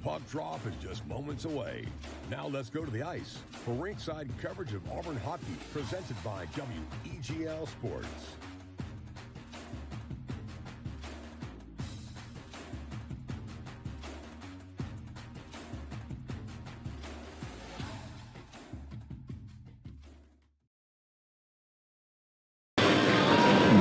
puck drop is just moments away. Now let's go to the ice for ringside coverage of Auburn hockey, presented by WEGL Sports.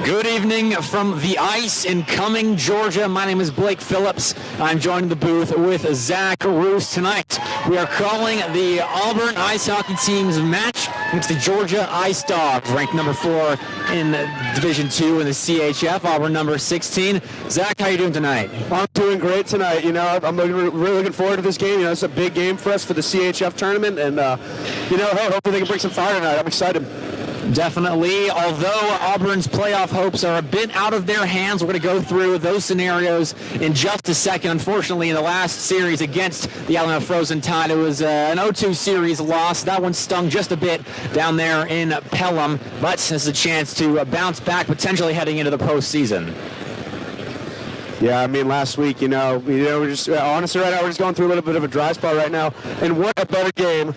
Good evening from the ice in Cumming, Georgia. My name is Blake Phillips. I'm joining the booth with Zach Roos tonight. We are calling the Auburn ice hockey team's match against the Georgia Ice Dawgs, ranked number 4 in Division II in the CHF, Auburn number 16. Zach, how are you doing tonight? I'm doing great tonight. You know, I'm really looking forward to this game. You know, it's a big game for us for the CHF tournament, and you know, hey, hopefully they can bring some fire tonight. I'm excited. Definitely. Although Auburn's playoff hopes are a bit out of their hands, we're going to go through those scenarios in just a second. Unfortunately, in the last series against the Alabama Frozen Tide, it was an 0-2 series loss. That one stung just a bit down there in Pelham, but this is a chance to bounce back, potentially heading into the postseason. Yeah, I mean, last week, we're just honestly right now we're just going through a little bit of a dry spot right now, and what a better game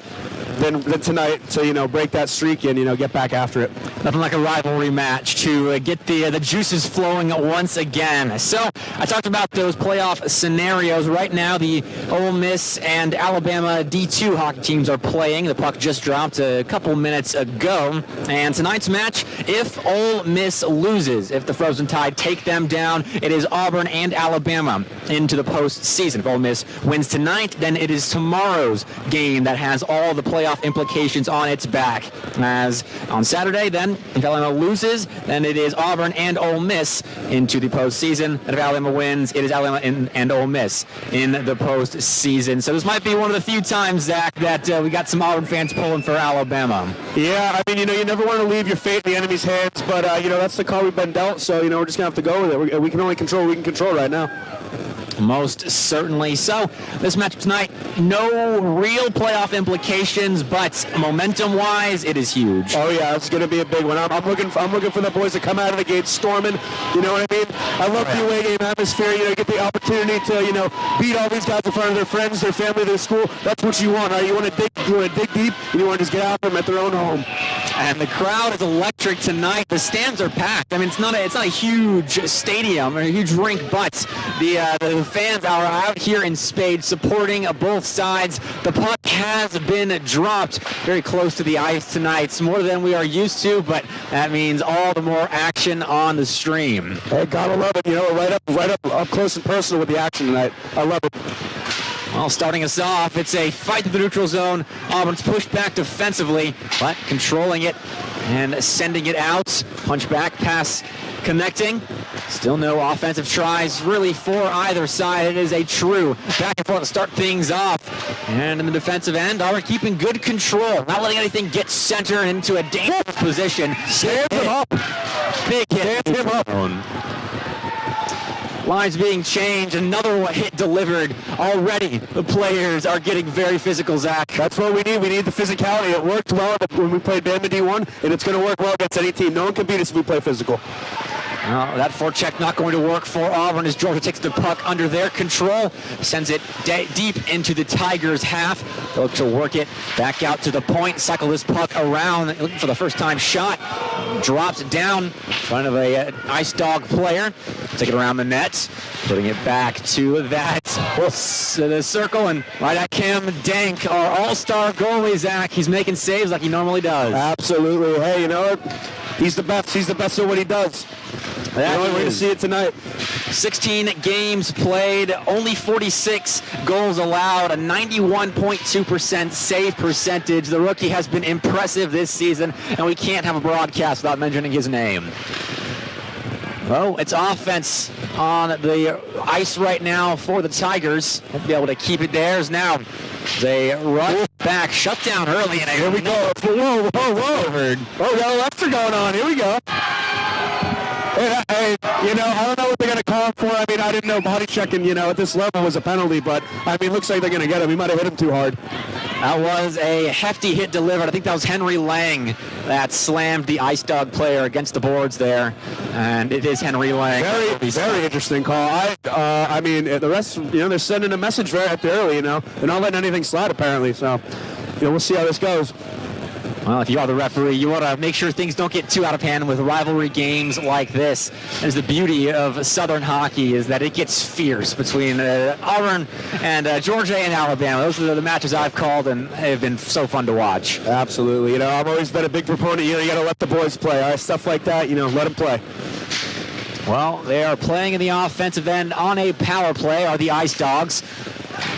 than tonight to break that streak and get back after it. Nothing like a rivalry match to get the juices flowing once again. So I talked about those playoff scenarios. Right now, the Ole Miss and Alabama D2 hockey teams are playing. The puck just dropped a couple minutes ago. And tonight's match, if Ole Miss loses, if the Frozen Tide take them down, it is Auburn and Alabama into the postseason. If Ole Miss wins tonight, then it is tomorrow's game that has all the playoff implications on its back. As on Saturday, then, if Alabama loses, then it is Auburn and Ole Miss into the postseason. And if Alabama wins, it is Alabama and Ole Miss in the postseason. So this might be one of the few times, Zach, that we got some Auburn fans pulling for Alabama. Yeah, I mean, you never want to leave your fate in the enemy's hands, but, that's the card we've been dealt, so, we're just going to have to go with it. We can only control what we can control right now. Most certainly. So this matchup tonight, no real playoff implications, but momentum-wise, it is huge. Oh yeah, it's going to be a big one. I'm looking for the boys to come out of the gate storming. You know what I mean? I love the away game atmosphere. Get the opportunity to beat all these guys in front of their friends, their family, their school. That's what you want. Right? You want to dig deep, and you want to just get after them at their own home. And the crowd is electric tonight. The stands are packed. I mean, it's not a huge stadium or a huge rink, but the fans are out here in spades supporting both sides. The puck has been dropped very close to the ice tonight. It's more than we are used to, but that means all the more action on the stream. Hey, gotta love it. Right up close and personal with the action tonight. I love it. Well, starting us off, it's a fight to the neutral zone. Auburn's pushed back defensively, but controlling it and sending it out. Punch back, pass connecting. Still no offensive tries really for either side. It is a true back and forth to start things off. And in the defensive end, Auburn keeping good control, not letting anything get centered into a dangerous position. Stand him up. Big hit. Stand him up. Lines being changed, another hit delivered. Already, the players are getting very physical, Zach. That's what we need. We need the physicality. It worked well when we played Bama D1, and it's going to work well against any team. No one can beat us if we play physical. That forecheck not going to work for Auburn as Georgia takes the puck under their control, sends it deep into the Tigers' half. They'll look to work it back out to the point, cycle this puck around, looking for the first time shot. Drops it down in front of a Ice Dog player. Take it around the net, putting it back to that the circle, and right at Cam Dank, our all-star goalie, Zach. He's making saves like he normally does. Absolutely. Hey, you know what? He's the best. He's the best at what he does. We're going to see it tonight. 16 games played, only 46 goals allowed, a 91.2% save percentage. The rookie has been impressive this season, and we can't have a broadcast without mentioning his name. Well, it's offense on the ice right now for the Tigers. Won't be able to keep it theirs now. They run back, shut down early, and here we go. Whoa. Oh, got a lefter going on. Here we go. Hey, I don't know what they're going to call him for. I mean, I didn't know body checking, at this level was a penalty, but, I mean, looks like they're going to get him. He might have hit him too hard. That was a hefty hit delivered. I think that was Henry Lang that slammed the Ice Dog player against the boards there, and it is Henry Lang. Very interesting call. I mean, the rest, they're sending a message very early, They're not letting anything slide, apparently, so, we'll see how this goes. Well, if you are the referee, you want to make sure things don't get too out of hand with rivalry games like this. There's the beauty of Southern hockey is that it gets fierce between Auburn and Georgia and Alabama. Those are the matches I've called, and have been so fun to watch. Absolutely. I've always been a big proponent. You got to let the boys play. All right, stuff like that, let them play. Well, they are playing in the offensive end on a power play, are the Ice Dawgs.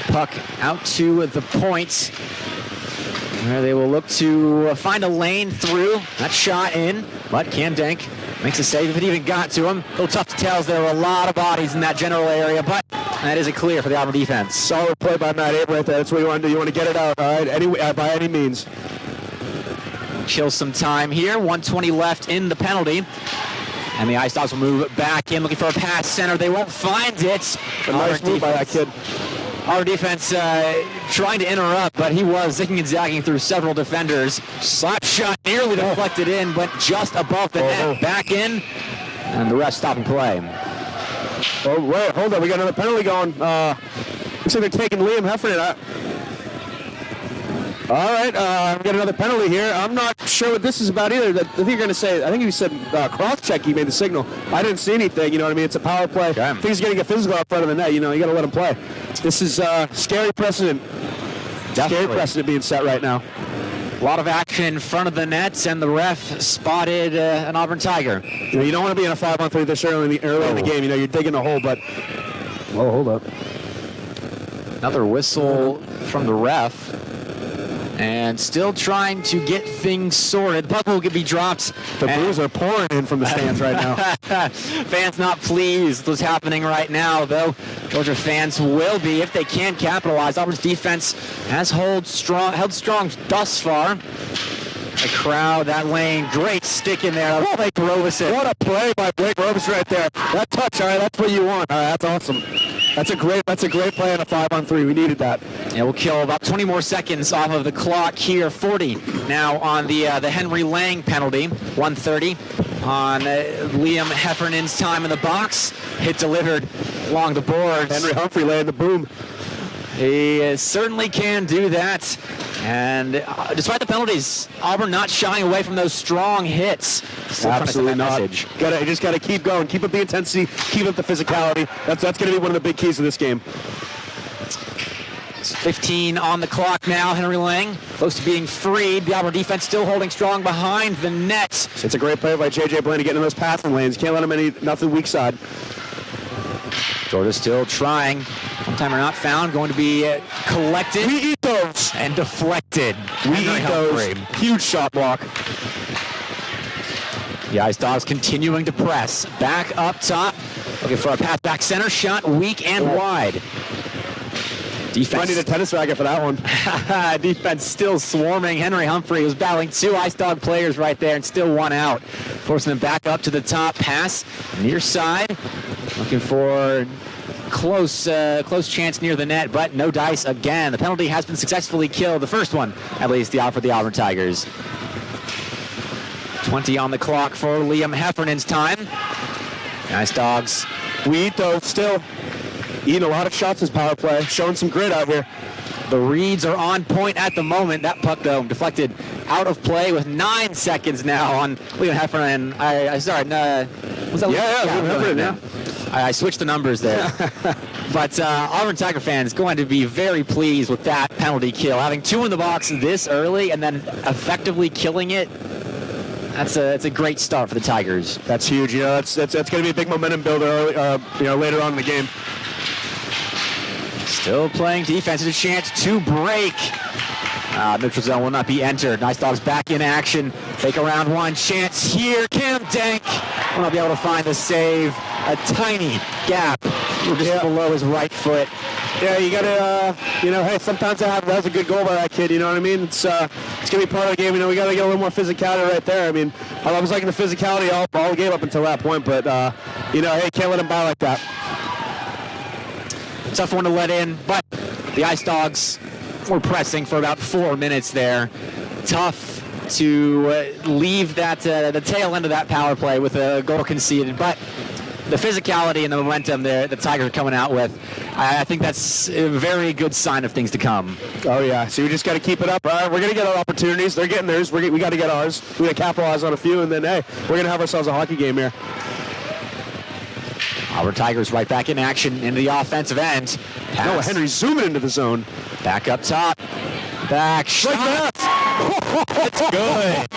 Puck out to the points, where they will look to find a lane through. That shot in, but Cam Denk makes a save if it even got to him. A little tough to tell as there were a lot of bodies in that general area, but that is a clear for the Auburn defense. Solid play by Matt Abe right there. That's what you want to do. You want to get it out, all right, by any means. Kill some time here. 1:20 left in the penalty. And the Ice Dawgs will move back in, looking for a pass center. They won't find it. A nice move by that kid. Our defense trying to interrupt, but he was zigging and zagging through several defenders. Slap shot nearly deflected in, but just above the net. Back in, and the rest stop and play. Oh, wait, hold on. We got another penalty going. Looks like they're taking Liam Heffernan. All right, we got another penalty here. I'm not sure what this is about either. I think you're going to say, I think you said cross-check, he made the signal. I didn't see anything, you know what I mean? It's a power play. Okay. I think he's going to get physical out front of the net, you got to let him play. This is scary precedent. Definitely. Scary precedent being set right now. A lot of action in front of the nets, and the ref spotted an Auburn Tiger. You don't want to be in a 5-on-3 this early in the game. You're digging a hole, but... Oh, hold up. Another whistle from the ref. And still trying to get things sorted. The puck will be dropped. The boos are pouring in from the stands right now. Fans not pleased with what's happening right now, though. Georgia fans will be if they can capitalize. Auburn's defense has held strong thus far. The crowd, that lane, great stick in there. Blake Robeson. What a play by Blake Robeson right there. That touch, all right, that's what you want. All right, that's awesome. That's a great play on a 5-on-3. We needed that. Yeah, we'll kill about 20 more seconds off of the clock here. 40 now on the Henry Lang penalty. 1:30 on Liam Heffernan's time in the box. Hit delivered along the boards. Henry Humphrey laying the boom. He certainly can do that. And despite the penalties, Auburn not shying away from those strong hits. Still Absolutely not. You just got to keep going. Keep up the intensity. Keep up the physicality. That's going to be one of the big keys of this game. 15 on the clock now. Henry Lang close to being freed. The Auburn defense still holding strong behind the net. It's a great play by J.J. Blaney getting in those passing lanes. Can't let him nothing weak side. Georgia still trying. One timer not found. Going to be collected. We eat those. And deflected. We eat those. Huge shot block. The Ice Dawgs continuing to press. Back up top. Looking for a pass back center. Shot weak and wide. Defense. I need a tennis racket for that one. Defense still swarming. Henry Humphrey was battling two Ice Dog players right there and still one out. Forcing them back up to the top. Pass near side. Looking for close chance near the net, but no dice again. The penalty has been successfully killed. The first one, at least, for the Auburn Tigers. 20 on the clock for Liam Heffernan's time. Ice Dawgs. We eat those still. Eating a lot of shots as power play. Showing some grit out here. The reads are on point at the moment. That puck, though, deflected out of play with 9 seconds now on Liam Heffernan. Was that Liam Heffernan, yeah. I switched the numbers there. But Auburn Tiger fans going to be very pleased with that penalty kill. Having two in the box this early and then effectively killing it, that's a great start for the Tigers. That's huge. That's going to be a big momentum builder early, later on in the game. Still playing defense. There's a chance to break. Neutral zone will not be entered. Ice Dawgs back in action. Fake around one. Chance here. Cam Denk will not be able to find the save. A tiny gap just below his right foot. Yeah, you gotta, hey, sometimes that was a good goal by that kid. You know what I mean? It's gonna be part of the game. We gotta get a little more physicality right there. I mean, I was liking the physicality all the game up until that point, but hey, can't let him buy like that. Tough one to let in, but the Ice Dawgs were pressing for about 4 minutes there. Tough to leave that the tail end of that power play with a goal conceded, but the physicality and the momentum the Tigers are coming out with, I think that's a very good sign of things to come. Oh yeah, so we just got to keep it up. We're going to get our opportunities. They're getting theirs. We got to get ours. We got to capitalize on a few, and then hey, we're going to have ourselves a hockey game here. Auburn Tigers right back in action in the offensive end. Noah Henry zooming into the zone. Back up top. Back shot. That's good.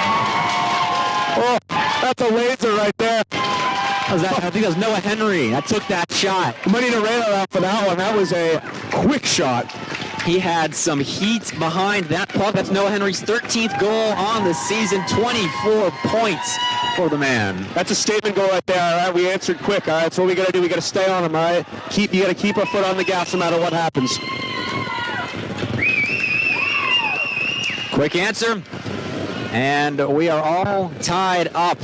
Oh, that's a laser right there. I think that was Noah Henry that took that shot. We need a radar out for that one. That was a quick shot. He had some heat behind that puck. That's Noah Henry's 13th goal on the season. 24 points for the man. That's a statement goal right there. All right, we answered quick. All right, that's what we got to do. We got to stay on him. All right, you got to keep our foot on the gas no matter what happens. Quick answer, and we are all tied up.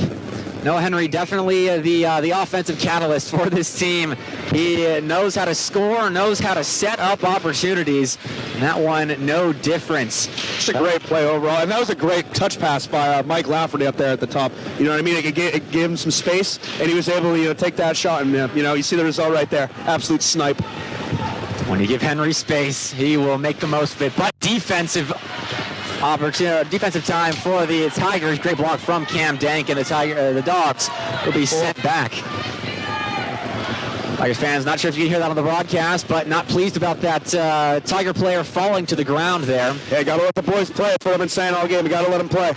Noah Henry definitely the offensive catalyst for this team. He knows how to score, knows how to set up opportunities. And that one, no difference. Just a great play overall. And that was a great touch pass by Mike Lafferty up there at the top. You know what I mean? It gave him some space, and he was able to take that shot. And, you see the result right there. Absolute snipe. When you give Henry space, he will make the most of it. But defensive time for the Tigers. Great block from Cam Dank, and the Dogs will be sent back. Tigers fans, not sure if you can hear that on the broadcast, but not pleased about that Tiger player falling to the ground there. Yeah, got to let the boys play. That's what I've been saying all game. You got to let them play.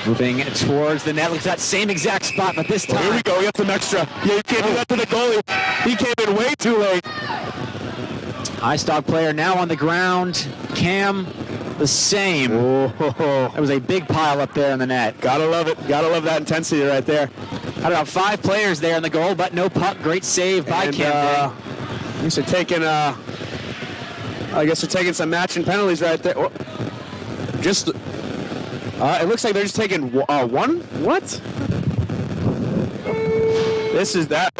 Moving towards the net. Looks at that same exact spot, but this time. Here we go. We got some extra. Yeah, you can't do that to the goalie. He came in way too late. Ice Dawg player now on the ground. Cam, the same. Oh. There was a big pile up there in the net. Gotta love it. Gotta love that intensity right there. Had about 5 players there in the goal, but no puck. Great save by Cam. I guess they're taking some matching penalties right there. It looks like they're just taking one. What? This is that.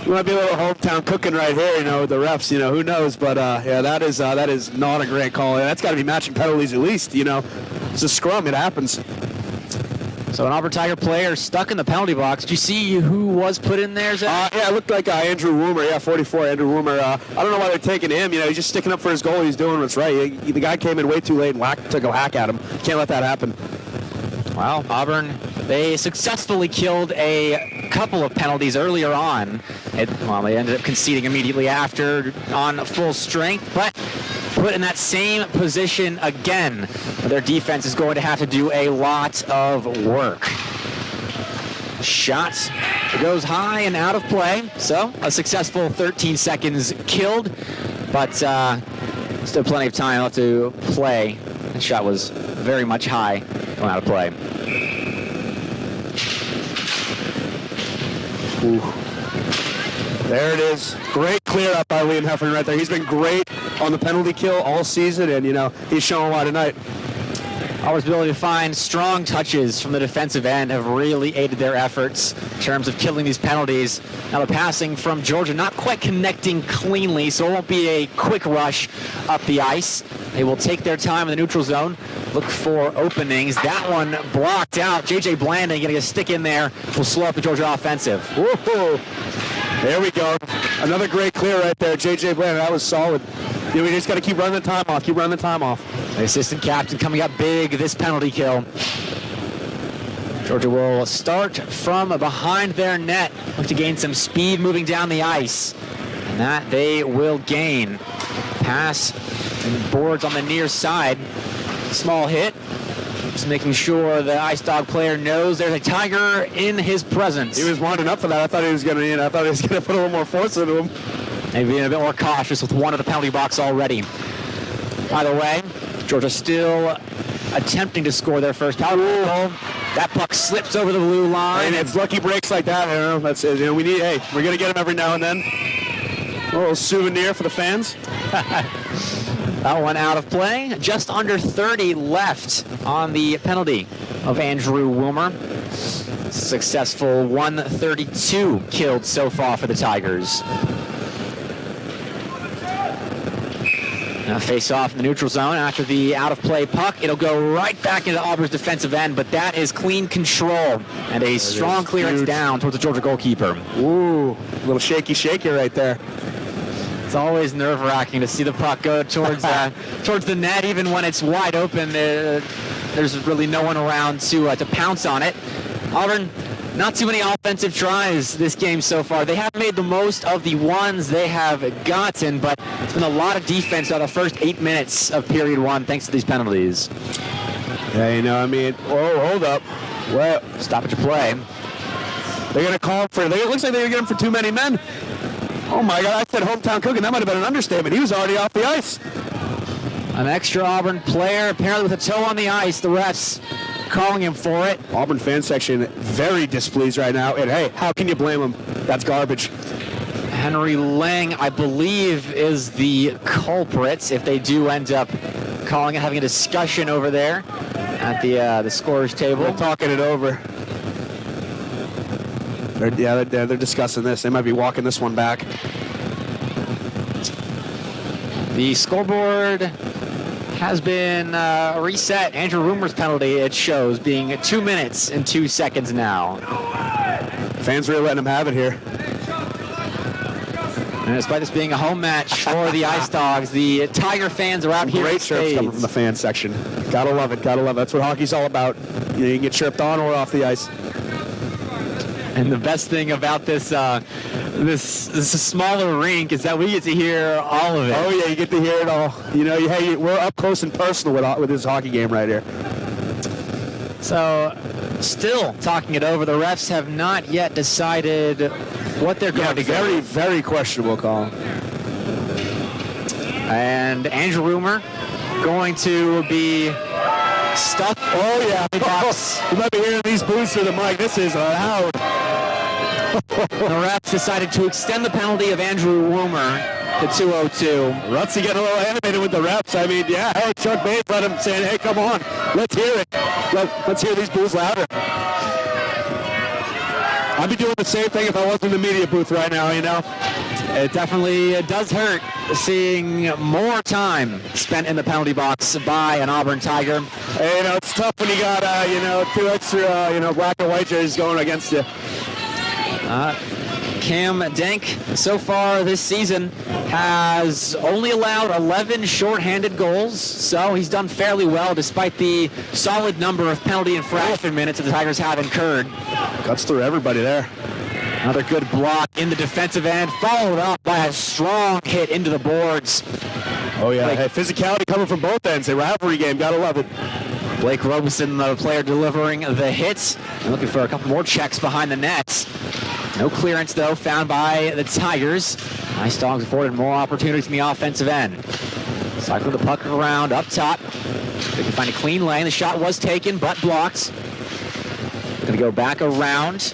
We might be a little hometown cooking right here, with the refs, who knows? But, that is not a great call. That's got to be matching penalties at least, It's a scrum. It happens. So an Auburn Tiger player stuck in the penalty box. Did you see who was put in there, Zach? Yeah, it looked like Andrew Woomer. Yeah, 44, Andrew Woomer. I don't know why they're taking him. He's just sticking up for his goal. He's doing what's right. The guy came in way too late and took a whack at him. Can't let that happen. Well, Auburn, they successfully killed a couple of penalties earlier on. They ended up conceding immediately after on full strength, but put in that same position again. Their defense is going to have to do a lot of work. Shot goes high and out of play, so a successful 13 seconds killed, but still plenty of time left to play. The shot was very much high, going out of play. Ooh. There it is. Great clear up by Liam Heffernan right there. He's been great on the penalty kill all season, and, he's showing why tonight. Auburn's ability to find strong touches from the defensive end have really aided their efforts in terms of killing these penalties. Now the passing from Georgia not quite connecting cleanly, so it won't be a quick rush up the ice. They will take their time in the neutral zone, look for openings. That one blocked out. J.J. Blanding getting a stick in there will slow up the Georgia offensive. Whoa. There we go. Another great clear right there. J.J. Blanding, that was solid. We just got to keep running the time off. The assistant captain coming up big this penalty kill. Georgia will start from behind their net. Look to gain some speed moving down the ice. And that they will gain. Pass and boards on the near side. Small hit. Just making sure the Ice Dawg player knows there's a Tiger in his presence. He was winding up for that. I thought he was going to put a little more force into him. Maybe being a bit more cautious with one of the penalty box already. Either way, Georgia still attempting to score their first penalty goal. That puck slips over the blue line. And it's lucky breaks like that. That's it. We're going to get him every now and then. A little souvenir for the fans. That one out of play. Just under 30 left on the penalty of Andrew Wilmer. Successful 132 killed so far for the Tigers. Now face off in the neutral zone after the out-of-play puck. It'll go right back into Auburn's defensive end, but that is clean control and a strong clearance down towards the Georgia goalkeeper. Ooh, a little shaky right there. It's always nerve-wracking to see the puck go towards the net, even when it's wide open. There's really no one around to pounce on it. Auburn, not too many offensive tries this game so far. They have made the most of the ones they have gotten, but it's been a lot of defense out of the first 8 minutes of period one thanks to these penalties. Yeah, you know, I mean, hold up. Well, stoppage of play. They're going to call for it. It looks like they're going to get him for too many men. Oh, my God, I said hometown cooking. That might have been an understatement. He was already off the ice. An extra Auburn player, apparently with a toe on the ice. The refs calling him for it. Auburn fan section very displeased right now. And, hey, how can you blame them? That's garbage. Henry Lang, I believe, is the culprit if they do end up calling it, having a discussion over there at the scorer's table. They're talking it over. They're discussing this. They might be walking this one back. The scoreboard has been reset. Andrew Rumer's penalty, it shows, being 2 minutes and 2 seconds now. Fans really letting him have it here. And despite this being a home match for the Ice Dawgs, the Tiger fans are out here. Great chirps coming from the fan section. Gotta love it. Gotta love it. That's what hockey's all about. You can get chirped on or off the ice. And the best thing about this smaller rink is that we get to hear all of it. Oh yeah, you get to hear it all. You know, hey, we're up close and personal with this hockey game right here. So, still talking it over. The refs have not yet decided what they're going to go. Very, very questionable call. And Andrew Rumer going to be stuck. Oh yeah, you might be hearing these boos through the mic. This is loud. The refs decided to extend the penalty of Andrew Rumer to 2:02. Rutsy getting a little animated with the refs. I mean, yeah, hey, Chuck Bates let him saying, hey, come on, let's hear it. Let's hear these boos louder. I'd be doing the same thing if I wasn't in the media booth right now, you know. It definitely does hurt seeing more time spent in the penalty box by an Auburn Tiger. Hey, you know, it's tough when you got, two extra, black and white jerseys going against you. Cam Dank, so far this season, has only allowed 11 shorthanded goals, so he's done fairly well despite the solid number of penalty infraction minutes that the Tigers have incurred. Cuts through everybody there. Another good block in the defensive end, followed up by a strong hit into the boards. Oh, yeah. Hey, physicality coming from both ends. A rivalry game. Gotta love it. Blake Robeson, the player delivering the hits. And looking for a couple more checks behind the nets. No clearance, though, found by the Tigers. Ice Dawgs afforded more opportunities in the offensive end. Cycling the puck around up top. They can find a clean lane. The shot was taken, but blocked. Going to go back around.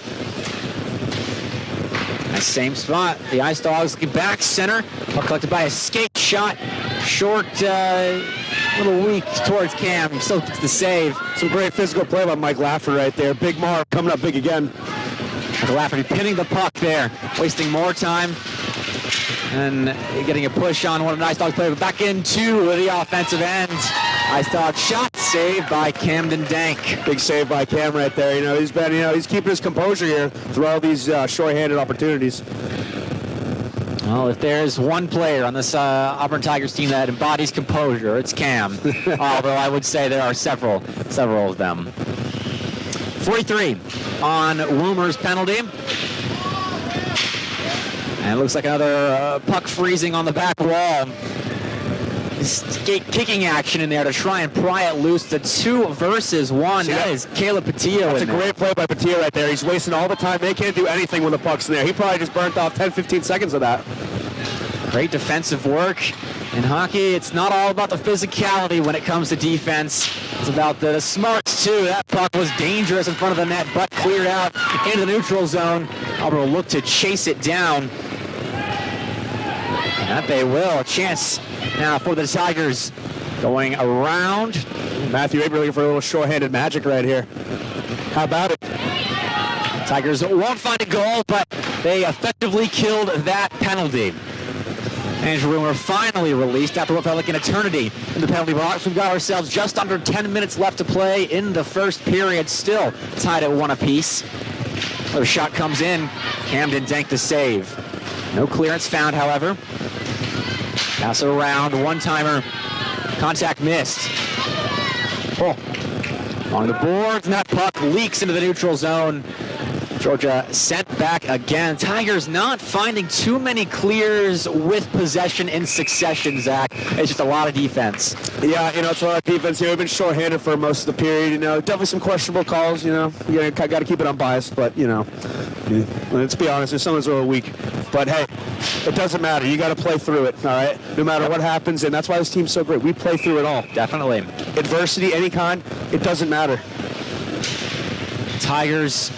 Nice same spot. The Ice Dawgs looking back center. Puck collected by a skate shot. Short, little weak towards Cam. Still gets the save. Some great physical play by Mike Laffer right there. Big Marv coming up big again. Michael Lafferty pinning the puck there, wasting more time. And getting a push on one of the Ice Dawgs players back into the offensive end. Ice Dawgs shot saved by Camden Dank. Big save by Cam right there. You know, he's keeping his composure here through all these short-handed opportunities. Well, if there's one player on this Auburn Tigers team that embodies composure, it's Cam. Although I would say there are several of them. 43 on Rumer's penalty. And it looks like another puck freezing on the back wall. Kicking action in there to try and pry it loose. The 2 versus 1. That is Caleb Patillo. That's a great play by Patillo right there. He's wasting all the time. They can't do anything when the puck's in there. He probably just burnt off 10-15 seconds of that. Great defensive work. In hockey, it's not all about the physicality when it comes to defense. It's about the smarts, too. That puck was dangerous in front of the net, but cleared out into the neutral zone. Auburn will look to chase it down. That they will. A chance now for the Tigers going around. Matthew Abreu looking for a little short-handed magic right here. How about it? Tigers won't find a goal, but they effectively killed that penalty. Andrew Rumor finally released after what felt like an eternity in the penalty box. We've got ourselves just under 10 minutes left to play in the first period, still tied at 1 apiece. Another shot comes in. Camden Dank the save. No clearance found, however. Pass it around, one-timer. Contact missed. Oh. On the boards, and that puck leaks into the neutral zone. Georgia sent back again. Tigers not finding too many clears with possession in succession, Zach. It's just a lot of defense. Yeah, it's a lot of defense here. We've been short-handed for most of the period, Definitely some questionable calls, You got to keep it unbiased, but, let's be honest, someone's a little weak. But, hey, it doesn't matter. You got to play through it, all right? No matter what happens, and that's why this team's so great. We play through it all. Definitely. Adversity, any kind, it doesn't matter. Tigers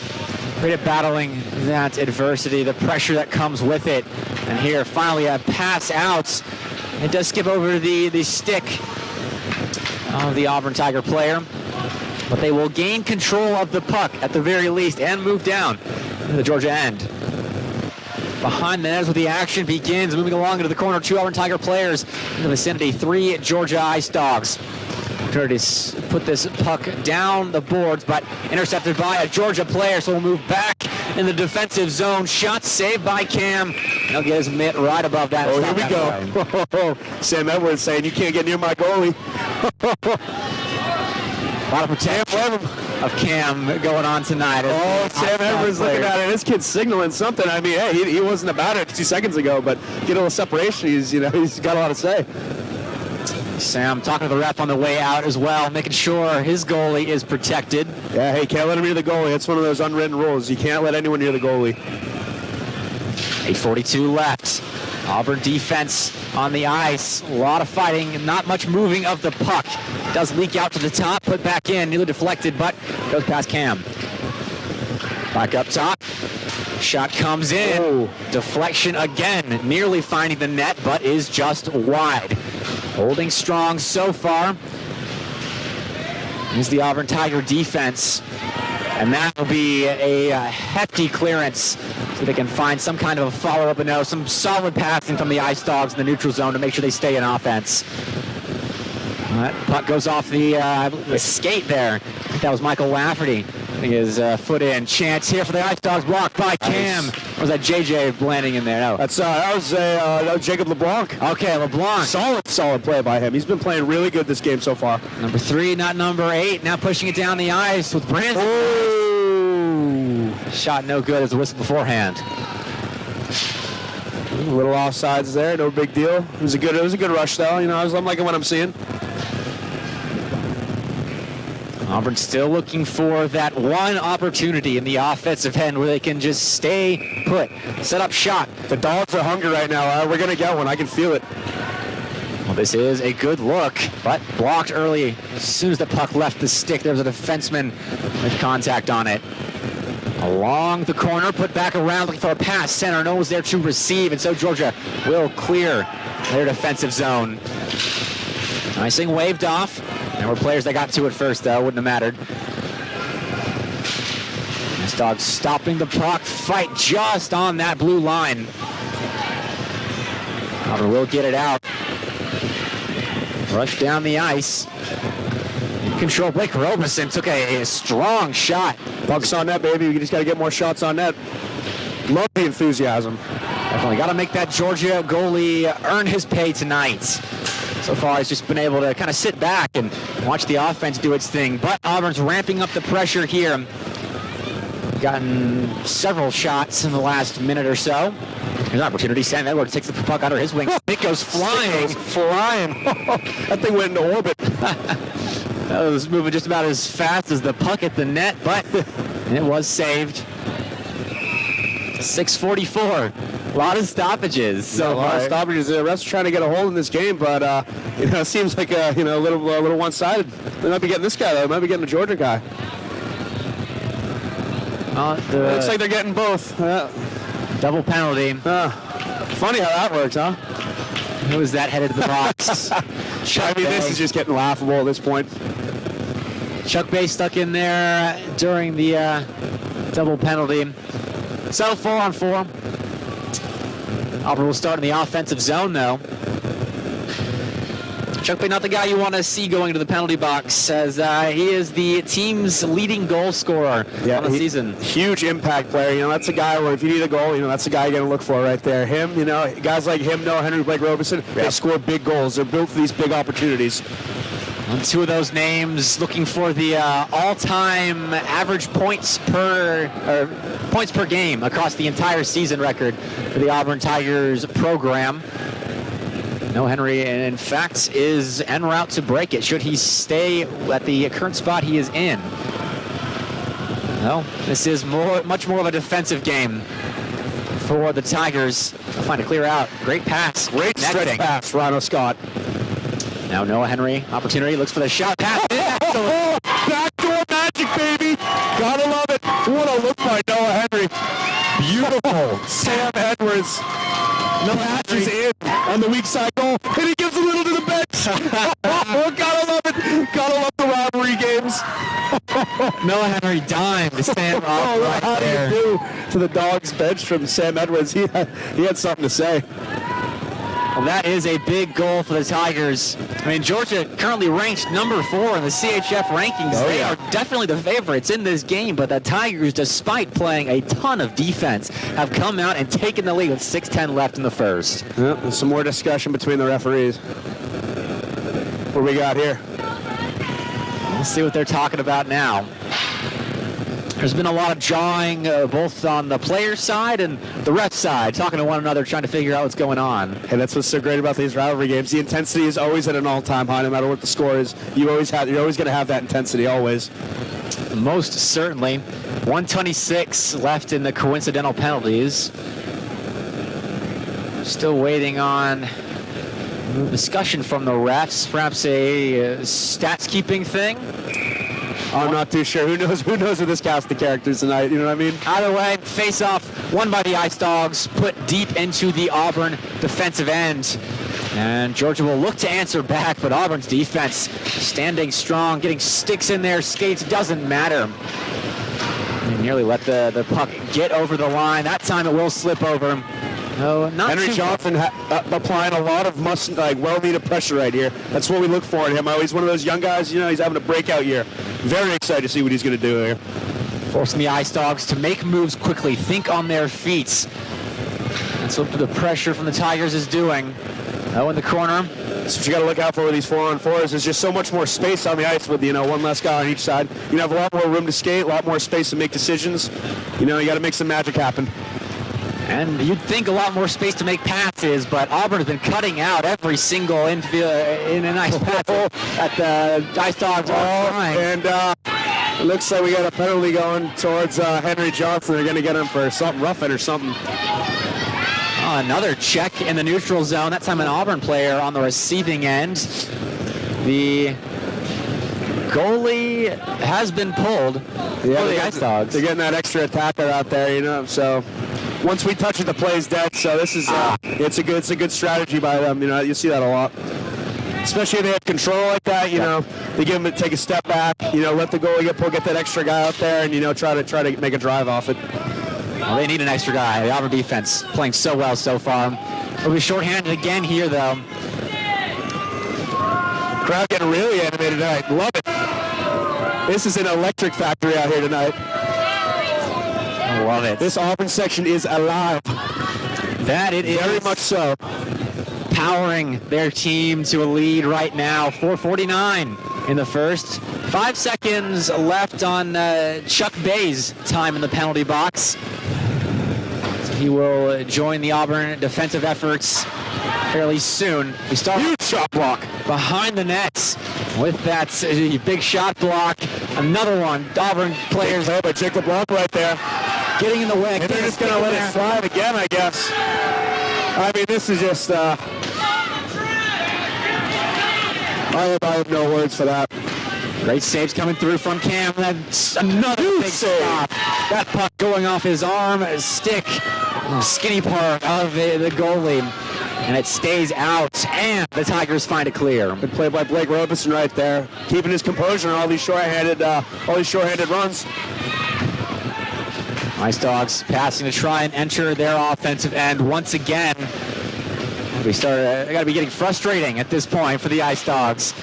great at battling that adversity, the pressure that comes with it. And here, finally, a pass out. It does skip over the stick of the Auburn Tiger player. But they will gain control of the puck at the very least and move down to the Georgia end. Behind the net with the action begins, moving along into the corner. 2 Auburn Tiger players in the vicinity. 3 Georgia Ice Dawgs. To put this puck down the boards, but intercepted by a Georgia player, so we'll move back in the defensive zone. Shot saved by Cam. He'll get his mitt right above that. Oh, here we go. Sam Edwards saying, you can't get near my goalie. A lot of protection of Cam going on tonight. Oh, Sam Edwards looking at it. This kid's signaling something. I mean, hey, he wasn't about it 2 seconds ago, but get a little separation. He's got a lot to say. Sam talking to the ref on the way out as well, making sure his goalie is protected. Yeah, hey, can't let him near the goalie. It's one of those unwritten rules. You can't let anyone near the goalie. 8:42 left. Auburn defense on the ice. A lot of fighting, not much moving of the puck. Does leak out to the top, put back in, nearly deflected, but goes past Cam. Back up top. Shot comes in. Oh. Deflection again, nearly finding the net, but is just wide. Holding strong so far is the Auburn Tiger defense. And that will be a hefty clearance so they can find some kind of a follow-up and some solid passing from the Ice Dawgs in the neutral zone to make sure they stay in offense. That puck goes off the skate there. I think that was Michael Lafferty. His foot in. Chance here for the Ice Dawgs, blocked by Cam. Or was that JJ landing in there? No. That was Jacob LeBlanc. Okay, LeBlanc. Solid play by him. He's been playing really good this game so far. Number 3, not number 8. Now pushing it down the ice with Branson. Oh! Shot no good as a whistle beforehand. A little offsides there, no big deal. It was a good rush though. I'm liking what I'm seeing. Auburn still looking for that one opportunity in the offensive end where they can just stay put. Set up shot. The Dogs are hungry right now. We're going to get one. I can feel it. Well, this is a good look, but blocked early. As soon as the puck left the stick, there was a defenseman with contact on it. Along the corner, put back around, looking for a pass. Center knows there to receive, and so Georgia will clear their defensive zone. Icing waved off. There were players that got to it first, though. Wouldn't have mattered. Ice Dawgs stopping the puck. Fight just on that blue line. Auburn will get it out. Rush down the ice. In control. Blake Robeson took a strong shot. Puck's on net, baby. We just got to get more shots on net. Love the enthusiasm. Definitely got to make that Georgia goalie earn his pay tonight. So far, he's just been able to kind of sit back and watch the offense do its thing. But Auburn's ramping up the pressure here. Gotten several shots in the last minute or so. There's an opportunity. Sam Edwards takes the puck under his wing. It goes flying. That thing went into orbit. That was moving just about as fast as the puck hit the net, but it was saved. 6:44. A lot of stoppages. So a lot of stoppages. The refs are trying to get a hold in this game, but it seems like a little one-sided. They might be getting this guy though. They might be getting the Georgia guy. Looks like they're getting both. Double penalty. Funny how that works, huh? Who is that headed to the box? This is just getting laughable at this point. Chuck Bay stuck in there during the double penalty. So 4-on-4. Auburn will start in the offensive zone, though. Chuck Bay, not the guy you want to see going into the penalty box, as he is the team's leading goal scorer on the season. Huge impact player. That's a guy where if you need a goal, that's the guy you're going to look for right there. Him, guys like him, Noah Henry, Blake Roberson, they score big goals. They're built for these big opportunities. And two of those names looking for the all-time average points per game across the entire season record for the Auburn Tigers program. Noah Henry, in fact, is en route to break it should he stay at the current spot he is in. Well, this is much more of a defensive game for the Tigers. They'll find a clear out. Great pass. Great stretch pass, Rhino Scott. Now Noah Henry, opportunity, looks for the shot. Pass. Backdoor magic, baby. Gotta love it. What a look by Noah Henry. Beautiful. Sam Edwards. Noah Henry's in on the weak side goal, and he gives a little to the bench. Gotta love it. Gotta love the rivalry games. Noah Henry dimed Sam off right there. How do you do to the Dogs bench from Sam Edwards? He had something to say. Well, that is a big goal for the Tigers. Georgia currently ranked number 4 in the CHF rankings. They are definitely the favorites in this game, but the Tigers, despite playing a ton of defense, have come out and taken the lead with 6:10 left in the first. Yep, there's some more discussion between the referees. What we got here? Let's see what they're talking about now. There's been a lot of jawing, both on the player side and the ref side, talking to one another, trying to figure out what's going on. And that's what's so great about these rivalry games. The intensity is always at an all-time high, no matter what the score is. You're always going to have that intensity, always. Most certainly. 1:26 left in the coincidental penalties. Still waiting on discussion from the refs, perhaps a stats-keeping thing. I'm not too sure. Who knows with this cast of characters tonight, you know what I mean? Either way, face-off won by the Ice Dawgs, put deep into the Auburn defensive end. And Georgia will look to answer back, but Auburn's defense standing strong, getting sticks in their skates, doesn't matter. They nearly let the puck get over the line. That time it will slip over. No, not Henry Johnson applying a lot of well-needed pressure right here. That's what we look for in him. He's one of those young guys, he's having a breakout year. Very excited to see what he's going to do here. Forcing the Ice Dawgs to make moves quickly, think on their feet. That's what the pressure from the Tigers is doing. Oh, in the corner. So what you got to look out for with these 4-on-4s. There's just so much more space on the ice with, one less guy on each side. You have a lot more room to skate, a lot more space to make decisions. You got to make some magic happen. And you'd think a lot more space to make passes, but Auburn has been cutting out every single infield in a nice pass at the Ice Dawgs. And it looks like we got a penalty going towards Henry Johnson. They're going to get him for something roughing or something. Another check in the neutral zone. That time an Auburn player on the receiving end. The goalie has been pulled for the Ice Dawgs. They're getting that extra attacker out there, so once we touch it, the play is dead. So this is it's a good strategy by them. You see that a lot, especially if they have control like that. They give them to take a step back. Let the goalie get that extra guy out there, and try to make a drive off it. Well, they need an extra guy. The Auburn defense playing so well so far. We'll be shorthanded again here, though. Crowd getting really animated tonight. Love it. This is an electric factory out here tonight. I love it. This Auburn section is alive. That it is. Very much so. Powering their team to a lead right now. 4:49 in the first. 5 seconds left on Chuck Bay's time in the penalty box. So he will join the Auburn defensive efforts fairly soon. We start huge shot block behind the nets with that big shot block. Another one. Auburn players. But check the block right there. Getting in the way. And they're just going to let it slide again, I guess. This is just... I have no words for that. Great saves coming through from Cam. That's another big stop. That puck going off his arm, stick, skinny part of the goalie. and it stays out, and the Tigers find it clear. Good play by Blake Robeson right there, keeping his composure on all these short-handed runs. Ice Dawgs passing to try and enter their offensive end once again. They got to be getting frustrating at this point for the Ice Dawgs.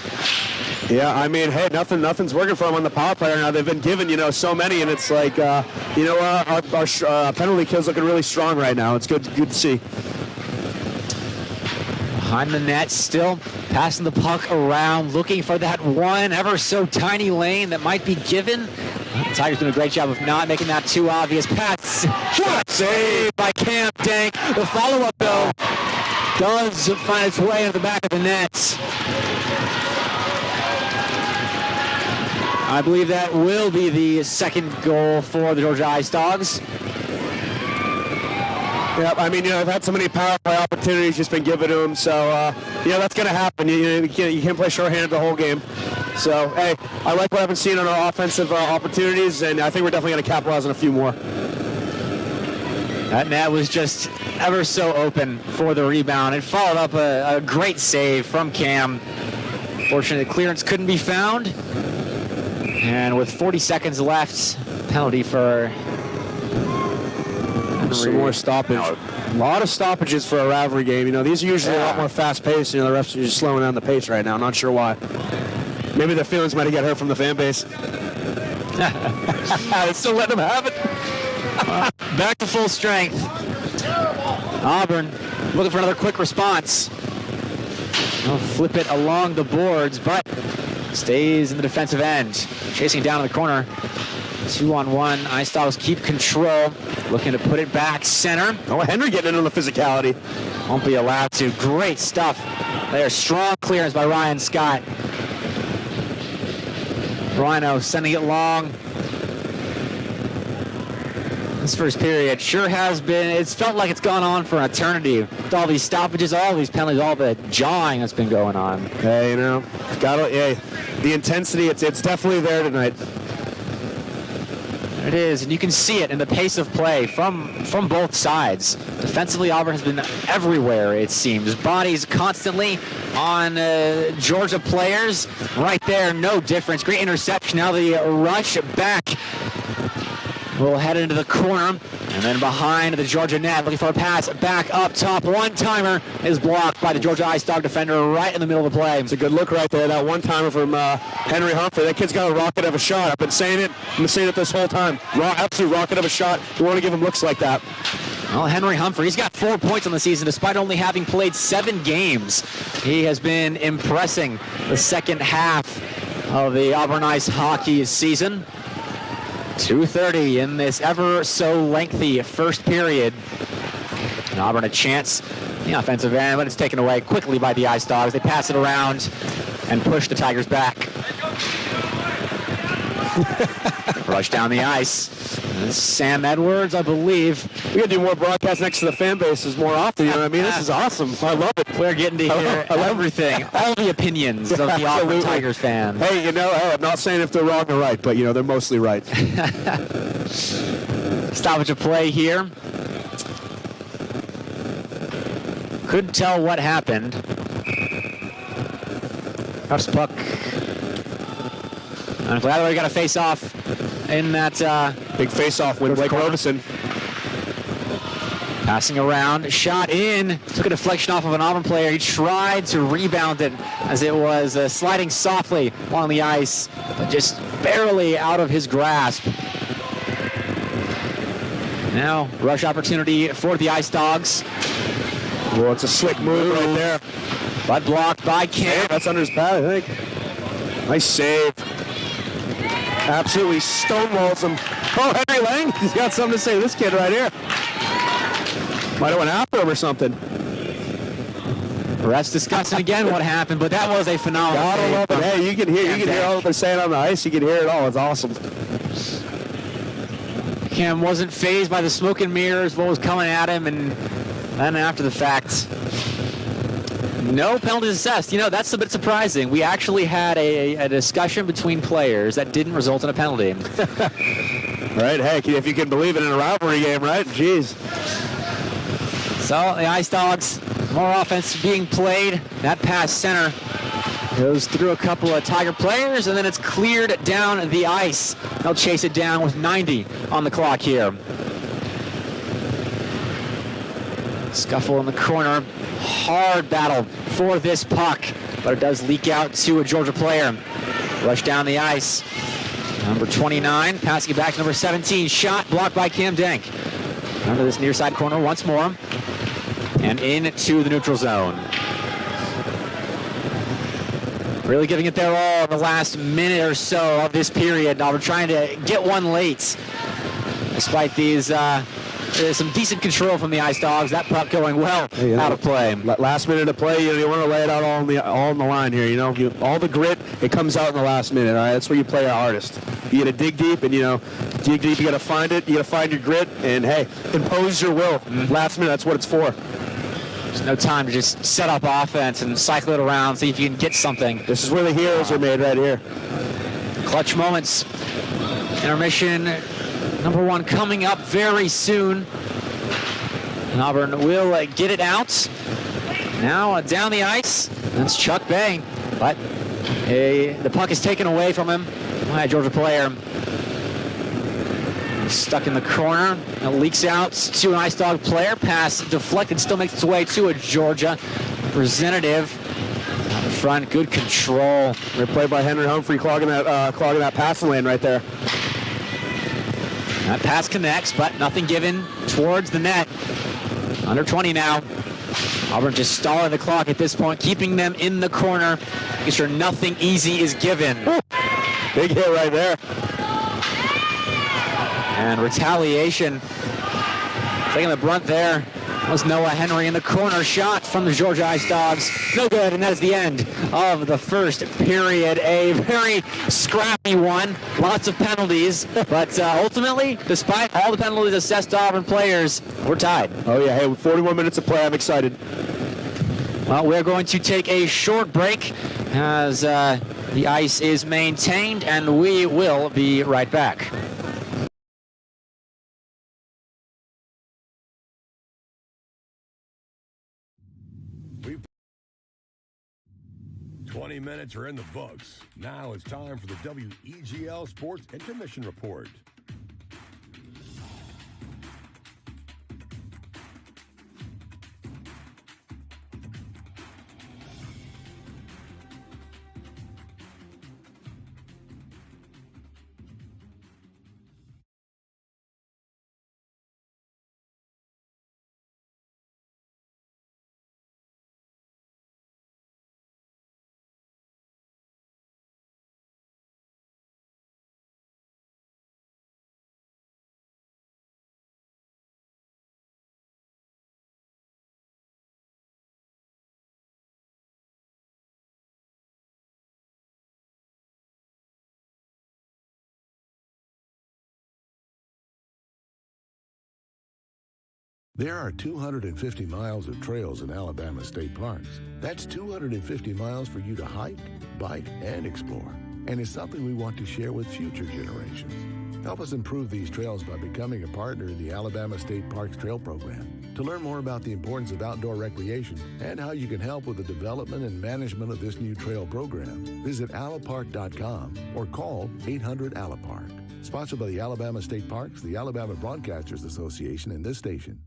Yeah, I mean, hey, nothing's working for them on the power play right now. They've been given, so many, and it's like, our penalty kill's looking really strong right now. It's good to see. Behind the net, still passing the puck around, looking for that one ever so tiny lane that might be given. The Tigers doing a great job of not making that too obvious. Pass, shot save by Cam Dank. The follow-up, though, does find its way into the back of the net. I believe that will be the second goal for the Georgia Ice Dawgs. Yeah, I mean, they've had so many power play opportunities just been given to them, so, that's going to happen. You can't play shorthanded the whole game. So, hey, I like what I've been seeing on our offensive opportunities, and I think we're definitely going to capitalize on a few more. That net was just ever so open for the rebound. It followed up a great save from Cam. Fortunately, the clearance couldn't be found. And with 40 seconds left, penalty for some more stoppage. A lot of stoppages for a rivalry game. These are usually a lot more fast-paced. The refs are just slowing down the pace right now. I'm not sure why. Maybe their feelings might have got hurt from the fan base. Still letting them have it. Back to full strength. Auburn looking for another quick response. They'll flip it along the boards, but stays in the defensive end. Chasing down in the corner. 2-on-1. Ice Dawgs keep control. Looking to put it back center. Oh, Henry getting into the physicality. Won't be allowed to. Great stuff. There's strong clearance by Ryan Scott. Rhino sending it long. This first period sure has been, it's felt like it's gone on for an eternity. With all these stoppages, all these penalties, all the jawing that's been going on. Hey, the intensity, it's definitely there tonight. It is, and you can see it in the pace of play from both sides. Defensively, Auburn has been everywhere, it seems. Bodies constantly on Georgia players. Right there, no difference. Great interception. Now the rush back. We'll head into the corner, and then behind the Georgia net, looking for a pass back up top. One-timer is blocked by the Georgia Ice Dawg defender right in the middle of the play. It's a good look right there. That one-timer from Henry Humphrey. That kid's got a rocket of a shot. I've been saying it this whole time. Absolute rocket of a shot. We want to give him looks like that. Well, Henry Humphrey, he's got 4 points on the season despite only having played 7 games. He has been impressing the second half of the Auburn Ice hockey season. 2:30 in this ever so lengthy first period. And Auburn a chance in the offensive end, but it's taken away quickly by the Ice Dawgs. They pass it around and push the Tigers back. Rush down the ice. This is Sam Edwards, I believe. We gotta do more broadcasts next to the fan bases more often. You know what I mean? This is awesome. I love it. We're getting to hear everything, all the opinions of the Auburn Tigers fan. Hey, I'm not saying if they're wrong or right, but they're mostly right. Stoppage of play here. Couldn't tell what happened. Puffs puck. And by the way, we got a face-off in that big face-off with Blake Robeson. Passing around, shot in, took a deflection off of an Auburn player. He tried to rebound it as it was sliding softly along the ice, but just barely out of his grasp. Now, rush opportunity for the Ice Dawgs. Well, it's a slick move right there. But blocked by Cam. That's under his pad, I think. Nice save. Absolutely stonewalls him. Oh, Henry Lang, he's got something to say to this kid right here. Might have went after him or something. Refs discussing again what happened, but that was a phenomenal Gotta love it. Hey, you can hear all they're saying on the ice. You can hear it all. It's awesome. Cam wasn't fazed by the smoke and mirrors, what was coming at him, and then after the fact, no penalties assessed. That's a bit surprising. We actually had a discussion between players that didn't result in a penalty. Right, heck, if you can believe it in a rivalry game, right? Jeez. So the Ice Dawgs More offense being played. That pass center goes through a couple of Tiger players, and then it's cleared down the ice. They'll chase it down with 90 on the clock here. Scuffle in the corner. Hard battle for this puck, but it does leak out to a Georgia player. Rush down the ice. Number 29, passing it back to number 17. Shot blocked by Cam Dank. Under this near side corner once more. And into the neutral zone. Really giving it their all in the last minute or so of this period. Now we're trying to get one late. Despite these, there's some decent control from the Ice Dawgs. That puck going well out of play. Last minute of play, you want to lay it out all on the line here. All the grit, it comes out in the last minute. All right, that's where you play your hardest. You got to dig deep, and dig deep. You got to find it. You got to find your grit, and hey, impose your will. Last minute, that's what it's for. There's no time to just set up offense and cycle it around, see if you can get something. This is where the heroes are made, right here. Clutch moments. Intermission number 1 coming up very soon. And Auburn will get it out. Now down the ice. That's Chuck Bay. But the puck is taken away from him by a Georgia player. Stuck in the corner. It leaks out to an Ice Dawg player. Pass deflected, still makes its way to a Georgia representative. Out in front, good control. Great play by Henry Humphrey, clogging that passing lane right there. That pass connects, but nothing given towards the net. Under 20 now. Auburn just stalling the clock at this point, keeping them in the corner, making sure nothing easy is given. Big hit right there. And retaliation. Taking the brunt there was Noah Henry in the corner. Shot from the Georgia Ice Dawgs. No good, and that is the end of the first period. A very scrappy one. Lots of penalties. But ultimately, despite all the penalties assessed to Auburn players, we're tied. Oh, yeah. Hey, with 41 minutes of play, I'm excited. Well, we're going to take a short break as the ice is maintained, and we will be right back. 20 minutes are in the books. Now it's time for the WEGL Sports Intermission Report. There are 250 miles of trails in Alabama state parks. That's 250 miles for you to hike, bike, and explore. And it's something we want to share with future generations. Help us improve these trails by becoming a partner in the Alabama State Parks Trail Program. To learn more about the importance of outdoor recreation and how you can help with the development and management of this new trail program, visit alapark.com or call 800-ALAPARK. Sponsored by the Alabama State Parks, the Alabama Broadcasters Association, and this station.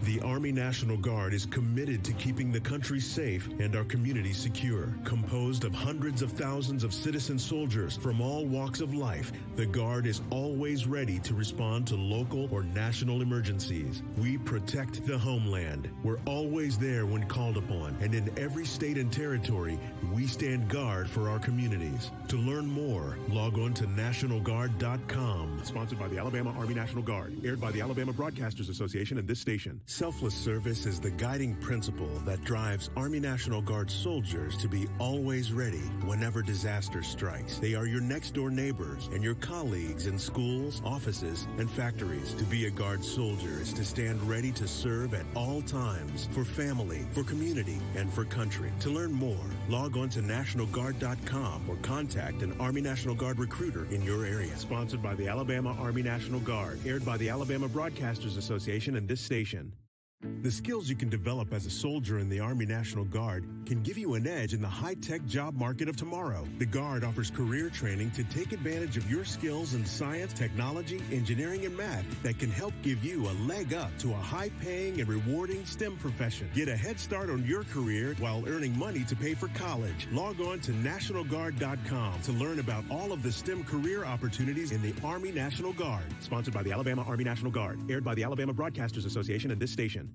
The Army National Guard is committed to keeping the country safe and our communities secure. Composed of hundreds of thousands of citizen soldiers from all walks of life, the Guard is always ready to respond to local or national emergencies. We protect the homeland. We're always there when called upon, and in every state and territory, we stand guard for our communities. To learn more, log on to NationalGuard.com. Sponsored by the Alabama Army National Guard. Aired by the Alabama Broadcasters Association and this station. Selfless service is the guiding principle that drives Army National Guard soldiers to be always ready whenever disaster strikes. They are your next-door neighbors and your colleagues in schools, offices, and factories. To be a Guard soldier is to stand ready to serve at all times for family, for community, and for country. To learn more, log on to NationalGuard.com or contact an Army National Guard recruiter in your area. Sponsored by the Alabama Army National Guard. Aired by the Alabama Broadcasters Association and this station. The skills you can develop as a soldier in the Army National Guard can give you an edge in the high-tech job market of tomorrow. The Guard offers career training to take advantage of your skills in science, technology, engineering, and math that can help give you a leg up to a high-paying and rewarding STEM profession. Get a head start on your career while earning money to pay for college. Log on to NationalGuard.com to learn about all of the STEM career opportunities in the Army National Guard. Sponsored by the Alabama Army National Guard. Aired by the Alabama Broadcasters Association and this station.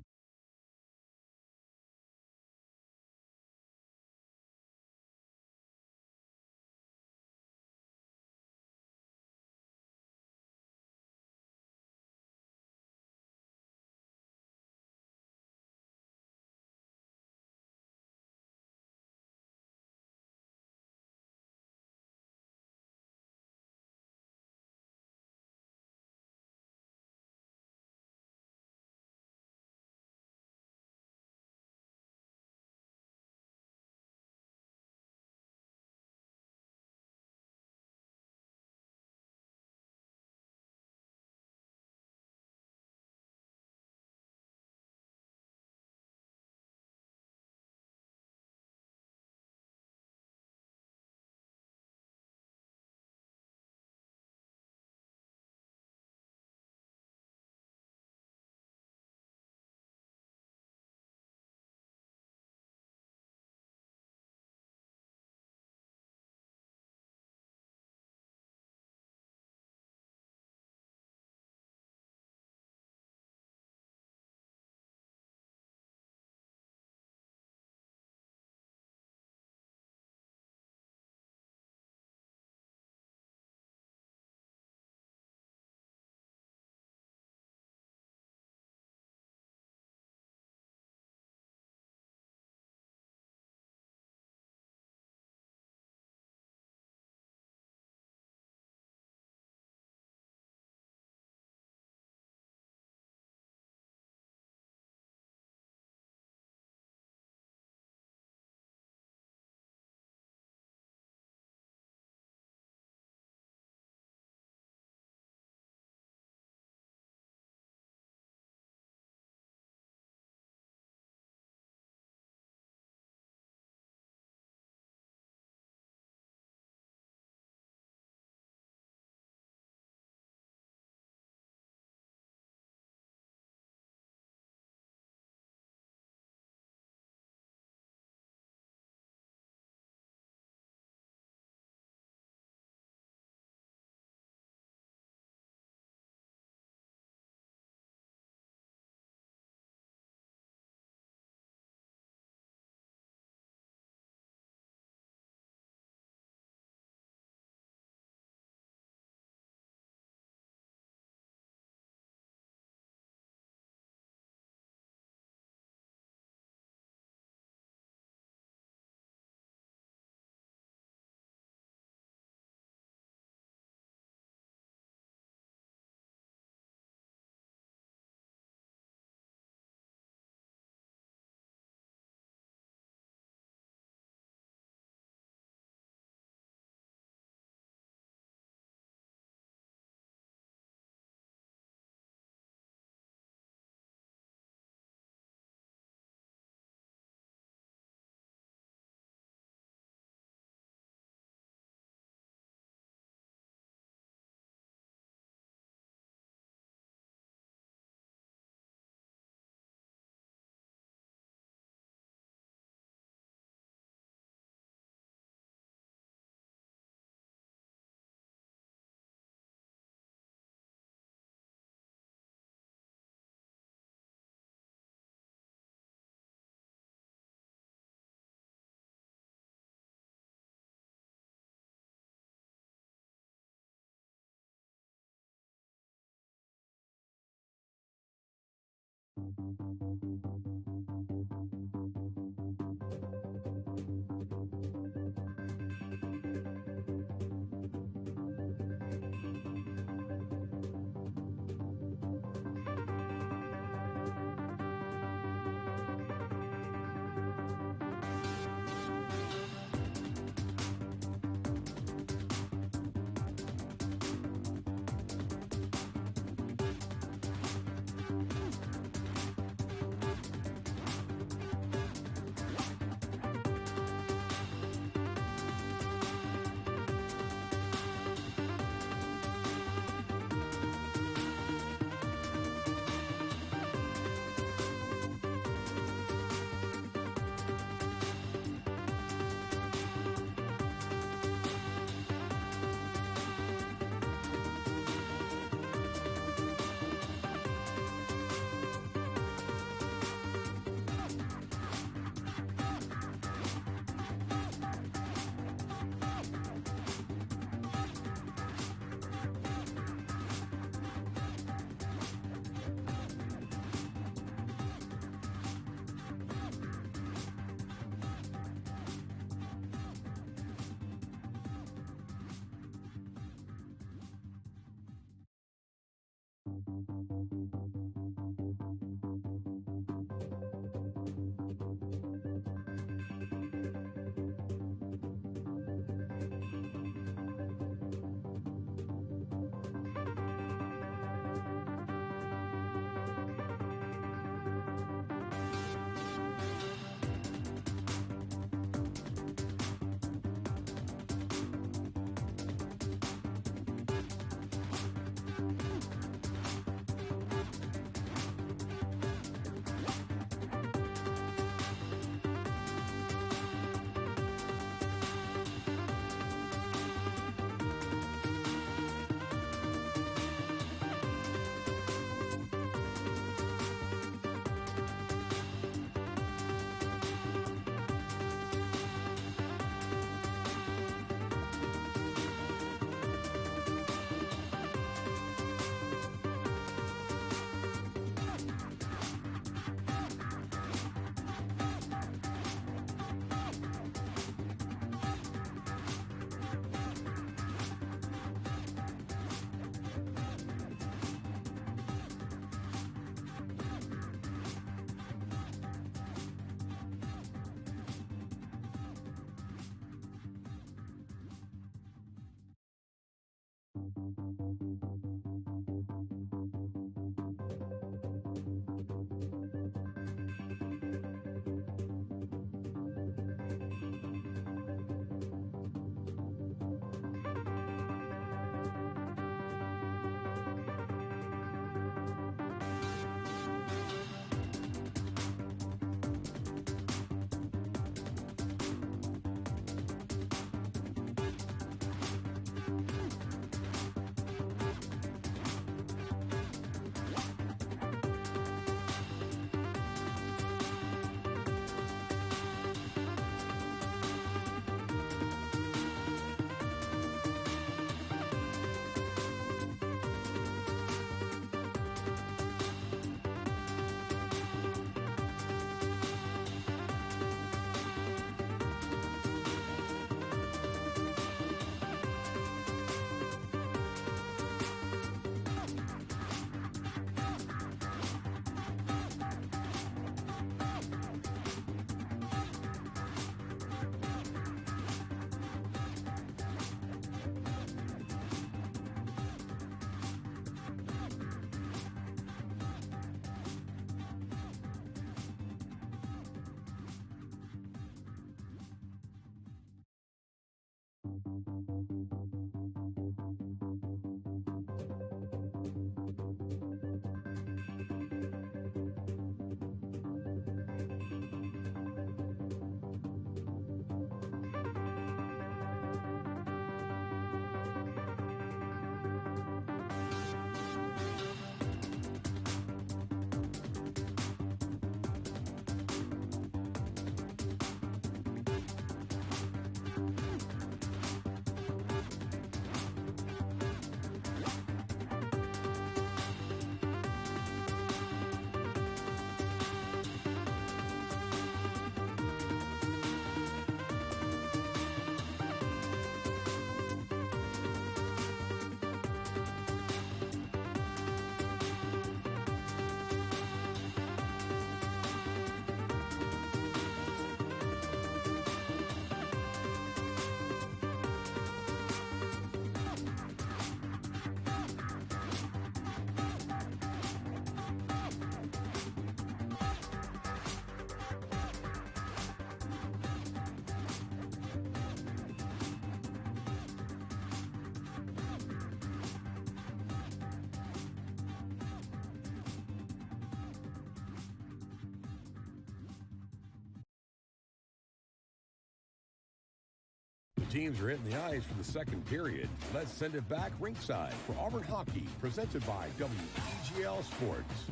Teams are hitting the ice for the second period. Let's send it back ringside for Auburn Hockey, presented by WEGL Sports.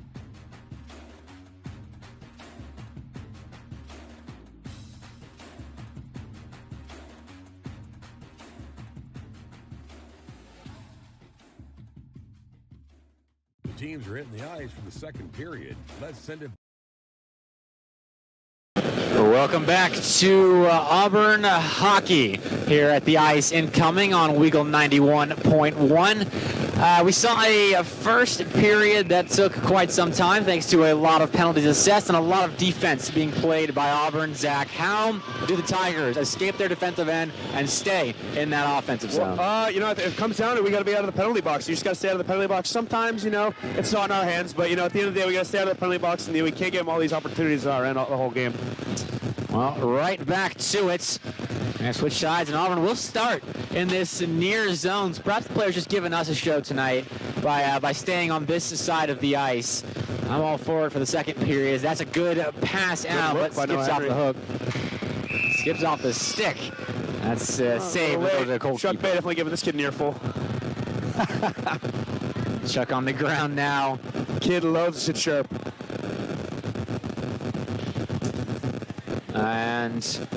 The teams are hitting the ice for the second period. Let's send it. Welcome back to Auburn Hockey here at the ice, incoming on Weagle 91.1. We saw a first period that took quite some time thanks to a lot of penalties assessed and a lot of defense being played by Auburn. Zach, how do the Tigers escape their defensive end and stay in that offensive zone? If it comes down to it, we got to be out of the penalty box. You just got to stay out of the penalty box. Sometimes, it's not in our hands, but, at the end of the day, we got to stay out of the penalty box, and we can't give them all these opportunities on our end the whole game. Well, right back to it. And switch sides, and Auburn will start in this near zones. Perhaps the players just giving us a show tonight by staying on this side of the ice. I'm all for it for the second period. That's a good pass out, but skips off the hook. Skips off the stick. That's saved. Chuck Bay definitely giving this kid an earful. Chuck on the ground now. Kid loves it sharp. And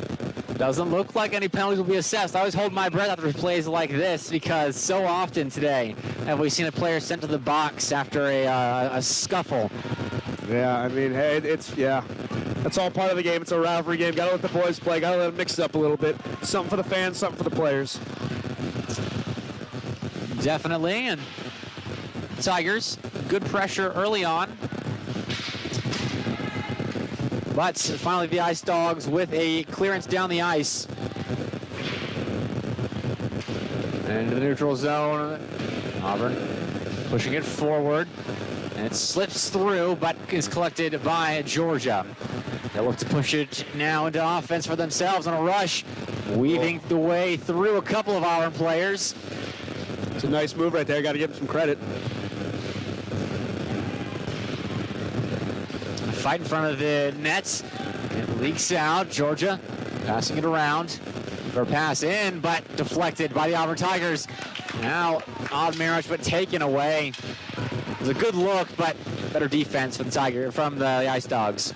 doesn't look like any penalties will be assessed. I always hold my breath after plays like this because so often today have we seen a player sent to the box after a scuffle. Yeah, I mean, hey, that's all part of the game. It's a rivalry game. Got to let the boys play. Got to let them mix it up a little bit. Something for the fans, something for the players. Definitely, and Tigers, good pressure early on. But finally the Ice Dawgs with a clearance down the ice. And into the neutral zone. Auburn pushing it forward. And it slips through, but is collected by Georgia. They look to push it now into offense for themselves on a rush. Weaving the way through a couple of Auburn players. It's a nice move right there. Got to give them some credit. Fight in front of the nets. It leaks out. Georgia passing it around. For pass in, but deflected by the Auburn Tigers. Now odd marriage, but taken away. It was a good look, but better defense from the Ice Dawgs.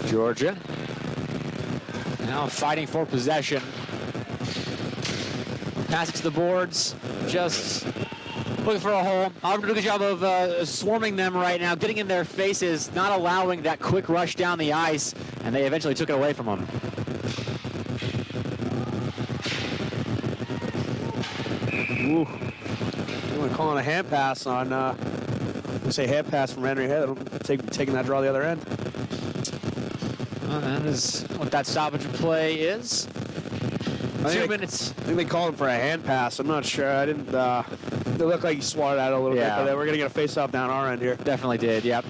Georgia now fighting for possession. Pass it to the boards, just looking for a hole. Auburn did a good job of swarming them right now, getting in their faces, not allowing that quick rush down the ice, and they eventually took it away from them. Ooh. I'm calling a hand pass on, hand pass from Henry Head. I'm taking that draw the other end. Well, that is what that stoppage play is. 2 minutes. I think they called him for a hand pass. I'm not sure. I didn't. They looked like he swatted at it a little bit, but we're going to get a face-off down our end here. Definitely did, yep.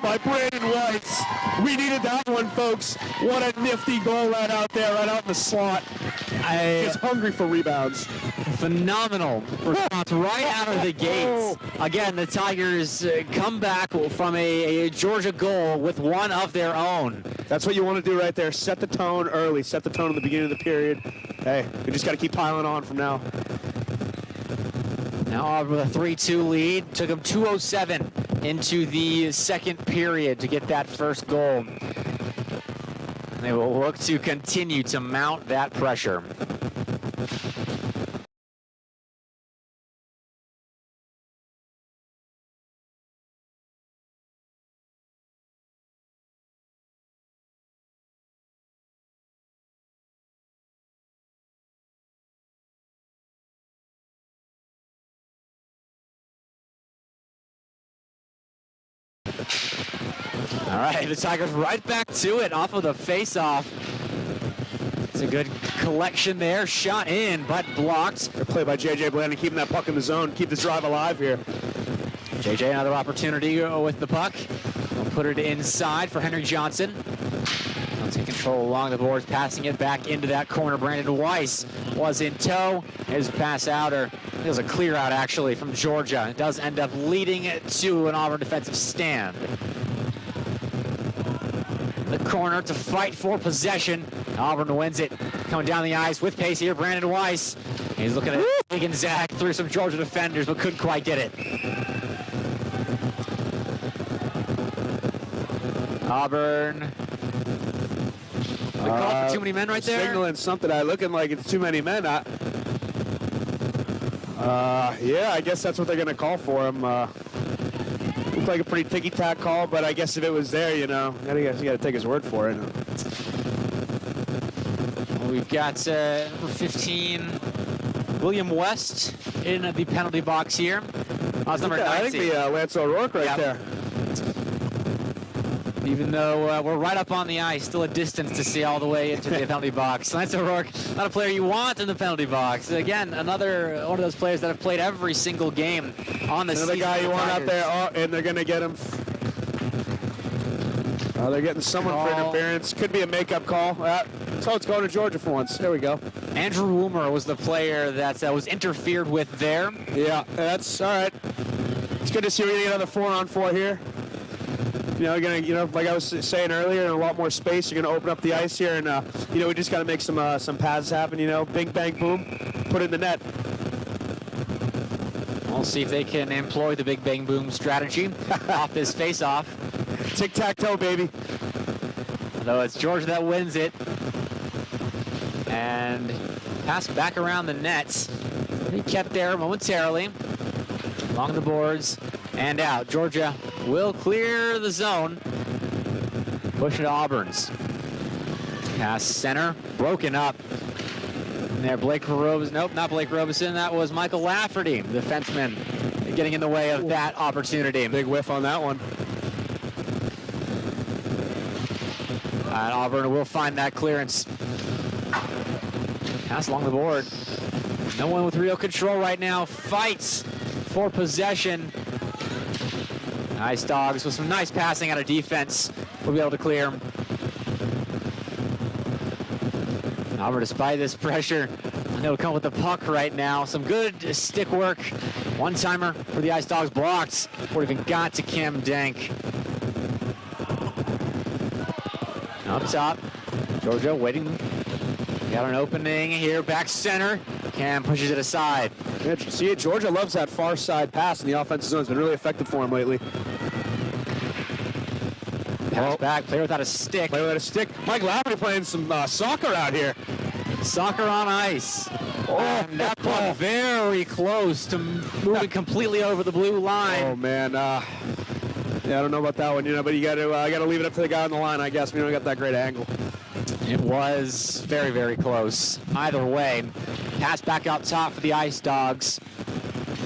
By Brandon Weiss. We needed that one, folks. What a nifty goal right out there, right out in the slot. He's hungry for rebounds. Phenomenal response right out of the gates. Again, the Tigers come back from a Georgia goal with one of their own. That's what you want to do right there. Set the tone early. Set the tone in the beginning of the period. Hey, we just got to keep piling on from now. Now Auburn with a 3-2 lead. Took them 2:07 into the second period to get that first goal. They will look to continue to mount that pressure. All right, the Tigers right back to it off of the face-off. It's a good collection there. Shot in, but blocked. Good play by J.J. Blandon, keeping that puck in the zone. Keep this drive alive here. J.J. another opportunity with the puck. We'll put it inside for Henry Johnson. He'll take control along the boards, passing it back into that corner. Brandon Weiss was in tow. His pass out, or it was a clear out actually from Georgia. It does end up leading to an Auburn defensive stand. The corner to fight for possession. Auburn wins it. Coming down the ice with pace here, Brandon Weiss. He's looking at Higgins Zach through some Georgia defenders, but couldn't quite get it. Auburn call for too many men right there? Signaling something. Looking like it's too many men. Yeah, I guess that's what they're going to call for him. Looked like a pretty ticky-tack call, but I guess if it was there, you got to take his word for it. We've got number 15, William West, in the penalty box here. That's number 19. I think the Lance O'Rourke right there. Even though we're right up on the ice, still a distance to see all the way into the penalty box. Lance O'Rourke, not a player you want in the penalty box. Again, another one of those players that have played every single game on the season. Another guy you want out there, and they're going to get him. They're getting someone for interference. Could be a makeup call. So it's going to Georgia for once. There we go. Andrew Woomer was the player that was interfered with there. Yeah, that's all right. It's good to see we're getting another 4-on-4 here. You're gonna, like I was saying earlier, a lot more space. You're gonna open up the ice here, and we just gotta make some passes happen. Bing, bang, boom, put it in the net. We'll see if they can employ the big bang boom strategy off this face-off. Tic-tac-toe, baby. Though it's Georgia that wins it. And pass back around the nets. He kept there momentarily. Along the boards and out. Georgia will clear the zone. Push it to Auburn's. Pass center. Broken up. And there, Blake Robeson. Nope, not Blake Robeson. That was Michael Lafferty, the defenseman, getting in the way of that opportunity. Big whiff on that one. And Auburn will find that clearance. Pass along the board. No one with real control right now. Fights for possession. Ice Dawgs with some nice passing out of defense. We'll be able to clear. Auburn, despite this pressure, they'll come with the puck right now. Some good stick work. One-timer for the Ice Dawgs, blocked before it even got to Cam Dank. Up top, Georgia waiting. Got an opening here, back center. Cam pushes it aside. Yeah, see, Georgia loves that far side pass in the offensive zone. It's been really effective for him lately. Pass back, player without a stick. Player without a stick. Mike Lafferty playing some soccer out here. Soccer on ice. And that puck very close to moving completely over the blue line. Oh man, yeah, I don't know about that one, but you got to leave it up to the guy on the line, I guess. We don't got that great angle. It was very, very close. Either way, pass back up top for the Ice Dawgs.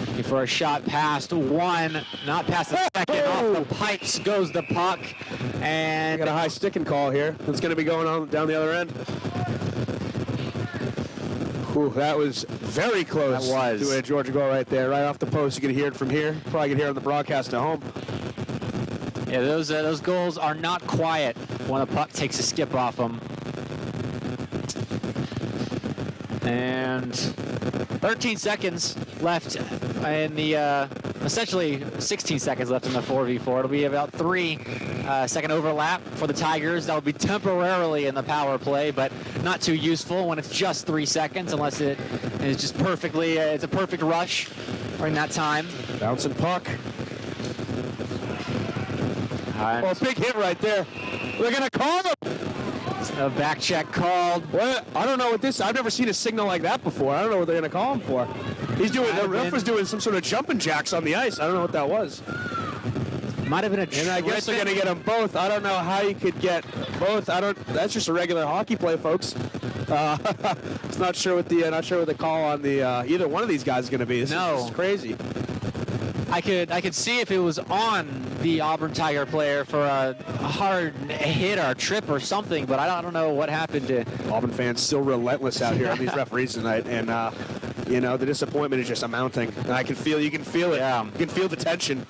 Looking for a shot past one, not past the second. Off the pipes goes the puck, and got a high sticking call here. It's going to be going on down the other end. Ooh, that was very close. That was. To a Georgia goal right there, right off the post. You can hear it from here. Probably can hear it on the broadcast at home. Yeah, those goals are not quiet when a puck takes a skip off them. And 13 seconds left in the, essentially 16 seconds left in the 4v4. It'll be about 3-second overlap for the Tigers. That'll be temporarily in the power play, but not too useful when it's just 3 seconds, unless it is just perfectly, it's a perfect rush during that time. Bouncing puck. Oh, big hit right there. We're going to call him. A back check called. What? I don't know what this. I've never seen a signal like that before. I don't know what they're going to call him for. He's doing. The ref was doing some sort of jumping jacks on the ice. I don't know what that was. Might have been a. And I guess they're going to get them both. I don't know how you could get both. That's just a regular hockey play, folks. Not sure what the call on the either one of these guys is going to be. This is crazy. I could see if it was on the Auburn Tiger player for a hard hit or a trip or something, but I don't know what happened to Auburn fans. Still relentless out here on these referees tonight, and the disappointment is just amounting. And you can feel it. Yeah. You can feel the tension.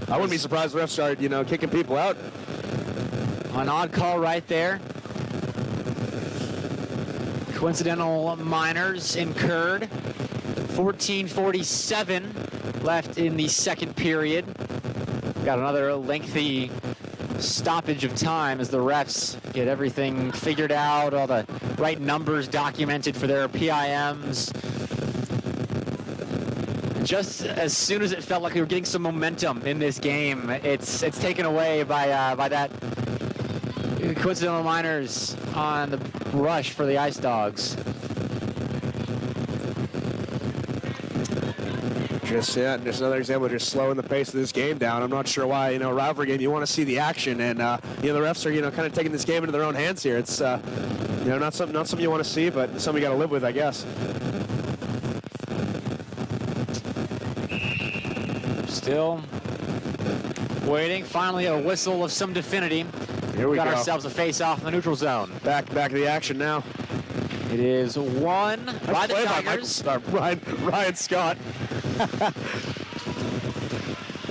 I wouldn't be surprised if refs started, kicking people out. An odd call right there. Coincidental minors incurred. 14:47 left in the second period. Got another lengthy stoppage of time as the refs get everything figured out, all the right numbers documented for their PIMs. Just as soon as it felt like we were getting some momentum in this game, it's taken away by that coincidental minors on the rush for the Ice Dawgs. Just another example of just slowing the pace of this game down. I'm not sure why, a rivalry game, you want to see the action, and the refs are, kind of taking this game into their own hands here. It's not something you want to see, but something you got to live with, I guess. Still waiting. Finally, a whistle of some divinity. Here we got go. Ourselves a face-off in the neutral zone. Back to the action now. It is won by the Tigers. Ryan Scott.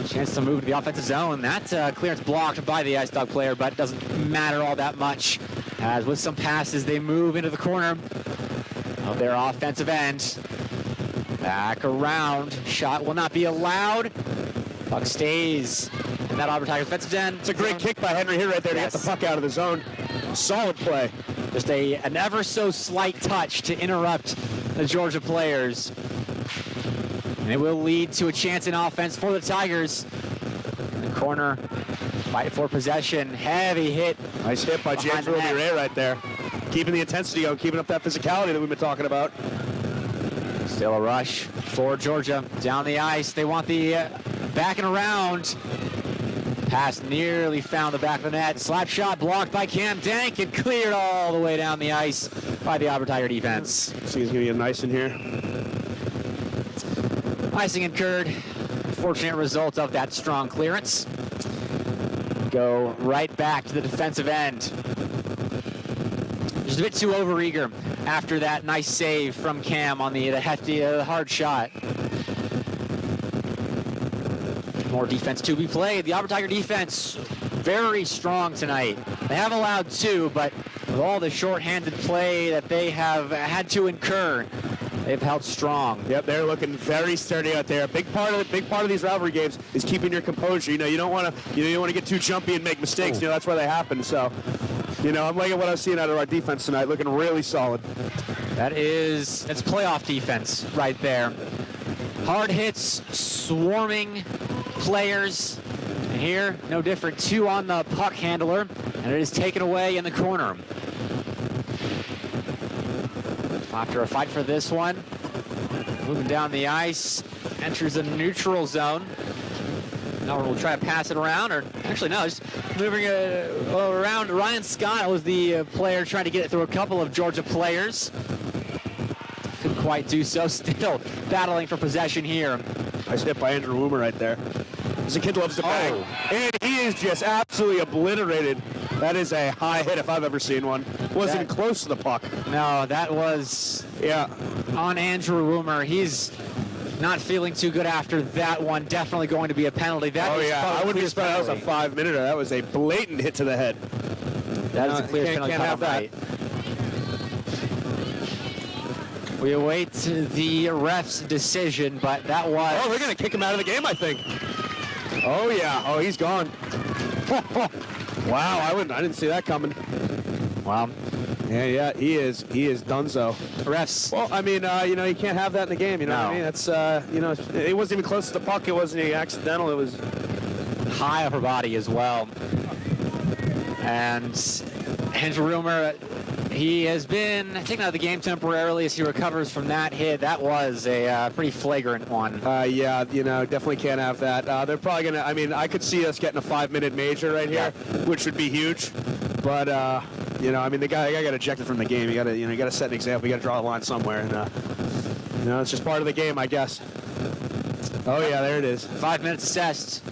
Chance to move to the offensive zone. That clearance blocked by the Ice Dawg player, but it doesn't matter all that much. As with some passes, they move into the corner of their offensive end. Back around. Shot will not be allowed. Puck stays in that Auburn Tigers defensive end. It's a great kick by Henry here right there to get the puck out of the zone. Solid play. Just an ever so slight touch to interrupt the Georgia players. And it will lead to a chance in offense for the Tigers. In the corner, fight for possession. Heavy hit. Nice hit by James Robier right there. Keeping the intensity going, keeping up that physicality that we've been talking about. Still a rush for Georgia. Down the ice. They want the backing around. Pass nearly found the back of the net. Slap shot blocked by Cam Dank and cleared all the way down the ice by the Auburn Tiger defense. So he's going to get nice in here. Icing incurred. Fortunate result of that strong clearance. Go right back to the defensive end. Just a bit too overeager after that nice save from Cam on the hefty, hard shot. More defense to be played. The Auburn Tiger defense very strong tonight. They have allowed 2, but with all the shorthanded play that they have had to incur, they've held strong. Yep, they're looking very sturdy out there. A big part of these rivalry games is keeping your composure. You don't want to get too jumpy and make mistakes. That's where they happen. So, I'm liking what I've seen out of our defense tonight. Looking really solid. That's playoff defense right there. Hard hits, swarming players. And here, no different. 2 on the puck handler, and it is taken away in the corner. After a fight for this one, moving down the ice, enters the neutral zone. Now we'll try to pass it around, or actually no, just moving around. Ryan Scott was the player trying to get it through a couple of Georgia players. Couldn't quite do so. Still battling for possession here. Nice hit by Andrew Woomer right there. This kid loves to bang. And he is just absolutely obliterated. That is a high hit if I've ever seen one. Wasn't even close to the puck. No, that was on Andrew Woomer. He's not feeling too good after that one. Definitely going to be a penalty. I wouldn't expect that was a 5-minute. That was a blatant hit to the head. That is a clear penalty. Can't have that. We await the ref's decision, but that was... Oh, they're going to kick him out of the game, I think. Oh, yeah. Oh, he's gone. Wow, I didn't see that coming. Wow. Yeah, he is donezo. Refs. Well, I mean, you can't have that in the game, what I mean? That's, it wasn't even close to the puck. It wasn't even accidental. It was high upper body as well. And Andrew Woomer, he has been taken out of the game temporarily as he recovers from that hit. That was a pretty flagrant one. Definitely can't have that. They're probably going to, I could see us getting a 5-minute major right here, which would be huge. But, the guy got ejected from the game. You got to set an example. You got to draw a line somewhere. And, it's just part of the game, I guess. Oh, yeah, there it is. 5 minutes assessed.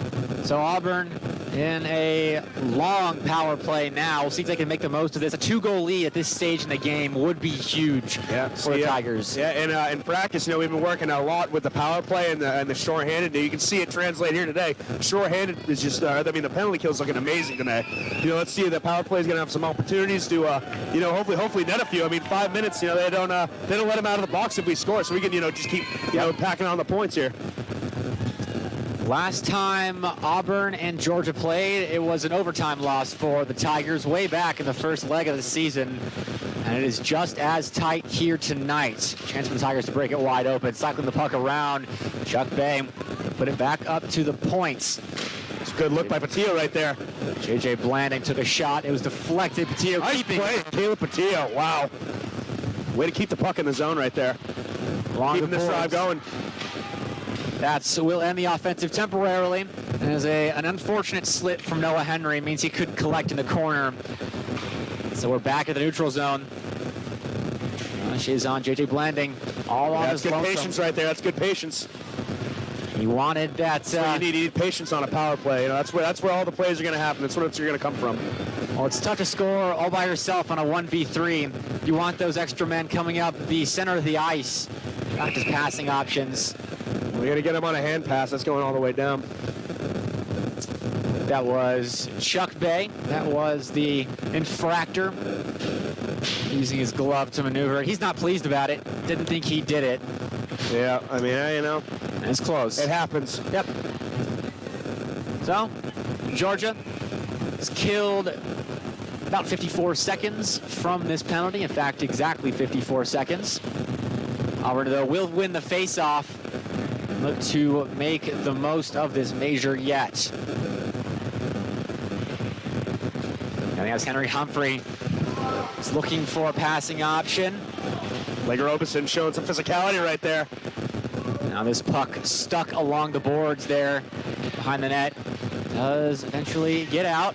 So Auburn in a long power play now. We'll see if they can make the most of this. A 2-goal lead at this stage in the game would be huge for the Tigers. Yeah, and in practice, we've been working a lot with the power play and the shorthanded. You can see it translate here today. Shorthanded is just, the penalty kill is looking amazing tonight. Let's see, the power play is going to have some opportunities to, hopefully net a few. 5 minutes, they don't let them out of the box if we score, so we can, just keep, packing on the points here. Last time Auburn and Georgia played, it was an overtime loss for the Tigers way back in the first leg of the season. And it is just as tight here tonight. Chance for the Tigers to break it wide open. Cycling the puck around. Chuck Bay put it back up to the points. Good look by Patillo right there. J.J. Blanding took a shot. It was deflected. Patillo keeping play. Caleb Patillo, wow. Way to keep the puck in the zone right there. Keeping this drive going. That will end the offensive temporarily. As an unfortunate slip from Noah Henry means he couldn't collect in the corner. So we're back at the neutral zone. She's on J.J. Blanding. All on his lonesome. That's good patience right there. That's good patience. He wanted that. That's what you need patience on a power play. You know, that's where all the plays are going to happen. That's where you're going to come from. Well, it's tough to score all by yourself on a 1v3. You want those extra men coming up the center of the ice, not just passing options. We got to get him on a hand pass. That's going all the way down. That was Chuck Bay. That was the infractor using his glove to maneuver. He's not pleased about it. Didn't think he did it. Yeah, I mean, you know. It's close. It happens. Yep. So, Georgia has killed about 54 seconds from this penalty. In fact, exactly 54 seconds. Auburn, though, will win the face-off. Look to make the most of this measure yet. And that's Henry Humphrey. He's looking for a passing option. Blake Robeson showing some physicality right there. Now this puck stuck along the boards there behind the net. Does eventually get out.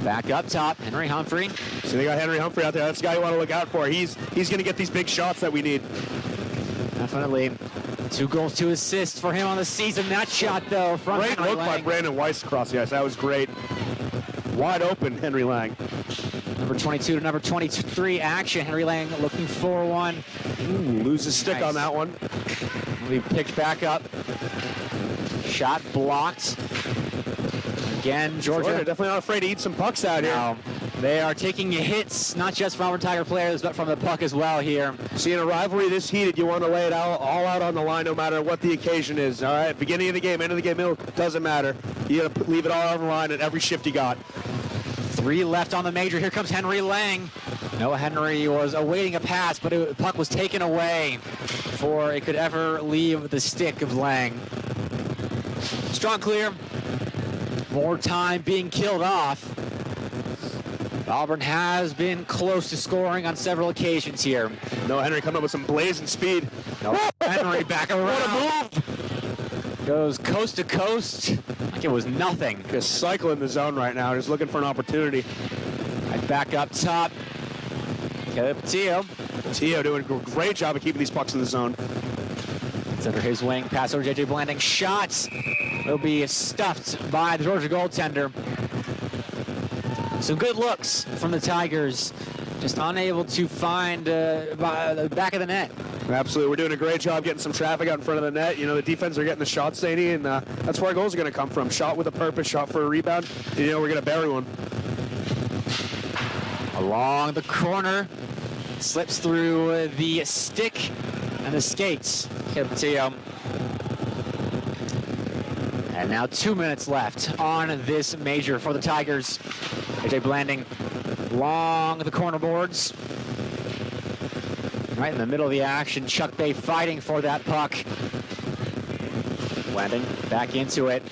Back up top, Henry Humphrey. So they got Henry Humphrey out there. That's the guy you want to look out for. He's going to get these big shots that we need. Definitely. 2 goals, 2 assists for him on the season. That shot, though, from Great Henry look Lang. by Brandon Weiss across the ice. That was great. Wide open, Henry Lang. Number 22 to number 23 action. Henry Lang looking for one. Ooh, loses stick on that one. He picked back up. Shot blocked. Again, Georgia. Definitely not afraid to eat some pucks out here. They are taking hits, not just from Auburn Tiger players, but from the puck as well here. See, in a rivalry this heated, you want to lay it all out on the line, no matter what the occasion is. All right, beginning of the game, end of the game, it doesn't matter. You got to leave it all on the line at every shift you got. 3 left on the major. Here comes Henry Lang. Noah Henry was awaiting a pass, but the puck was taken away before it could ever leave the stick of Lang. Strong clear. More time being killed off. Auburn has been close to scoring on several occasions here. Noah Henry coming up with some blazing speed. Noah Henry back around. What a move! Goes coast to coast like it was nothing. Just cycling the zone right now, just looking for an opportunity. Right back up top. Patillo. Patillo doing a great job of keeping these pucks in the zone. It's under his wing. Pass over J.J. Blanding. Shots will be stuffed by the Georgia goaltender. Some good looks from the Tigers. Just unable to find by the back of the net. Absolutely. We're doing a great job getting some traffic out in front of the net. You know, the defense are getting the shots they need, and that's where our goals are going to come from. Shot with a purpose, shot for a rebound. You know, we're going to bury one. Along the corner. Slips through the stick and the skates. Patillo. And now 2 minutes left on this major for the Tigers. J.J. Blanding along the corner boards. Right in the middle of the action. Chuck Bay fighting for that puck. Blanding back into it.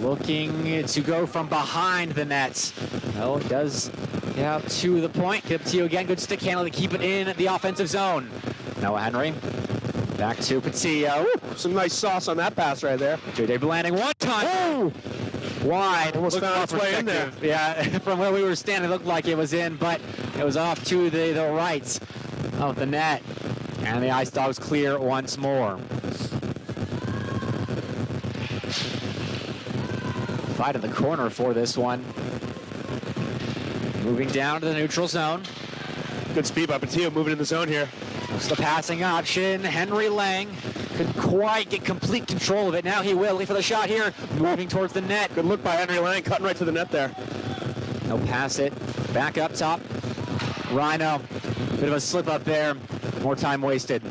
Looking to go from behind the net. No, it does get out to the point. Patillo again, good stick handle to keep it in the offensive zone. Noah Henry. Back to Patillo. Some nice sauce on that pass right there. J.J. Blanding one time. Ooh. Wide. Almost found its way in there. Yeah, from where we were standing, it looked like it was in, but it was off to the right of the net. And the Ice Dawgs clear once more. Fight in the corner for this one. Moving down to the neutral zone. Good speed by Patillo moving in the zone here. It's the passing option. Henry Lang couldn't quite get complete control of it. Now he will. Looking for the shot here. Moving towards the net. Good look by Henry Lang, cutting right to the net there. No pass it. Back up top. Rhino. Bit of a slip up there. More time wasted.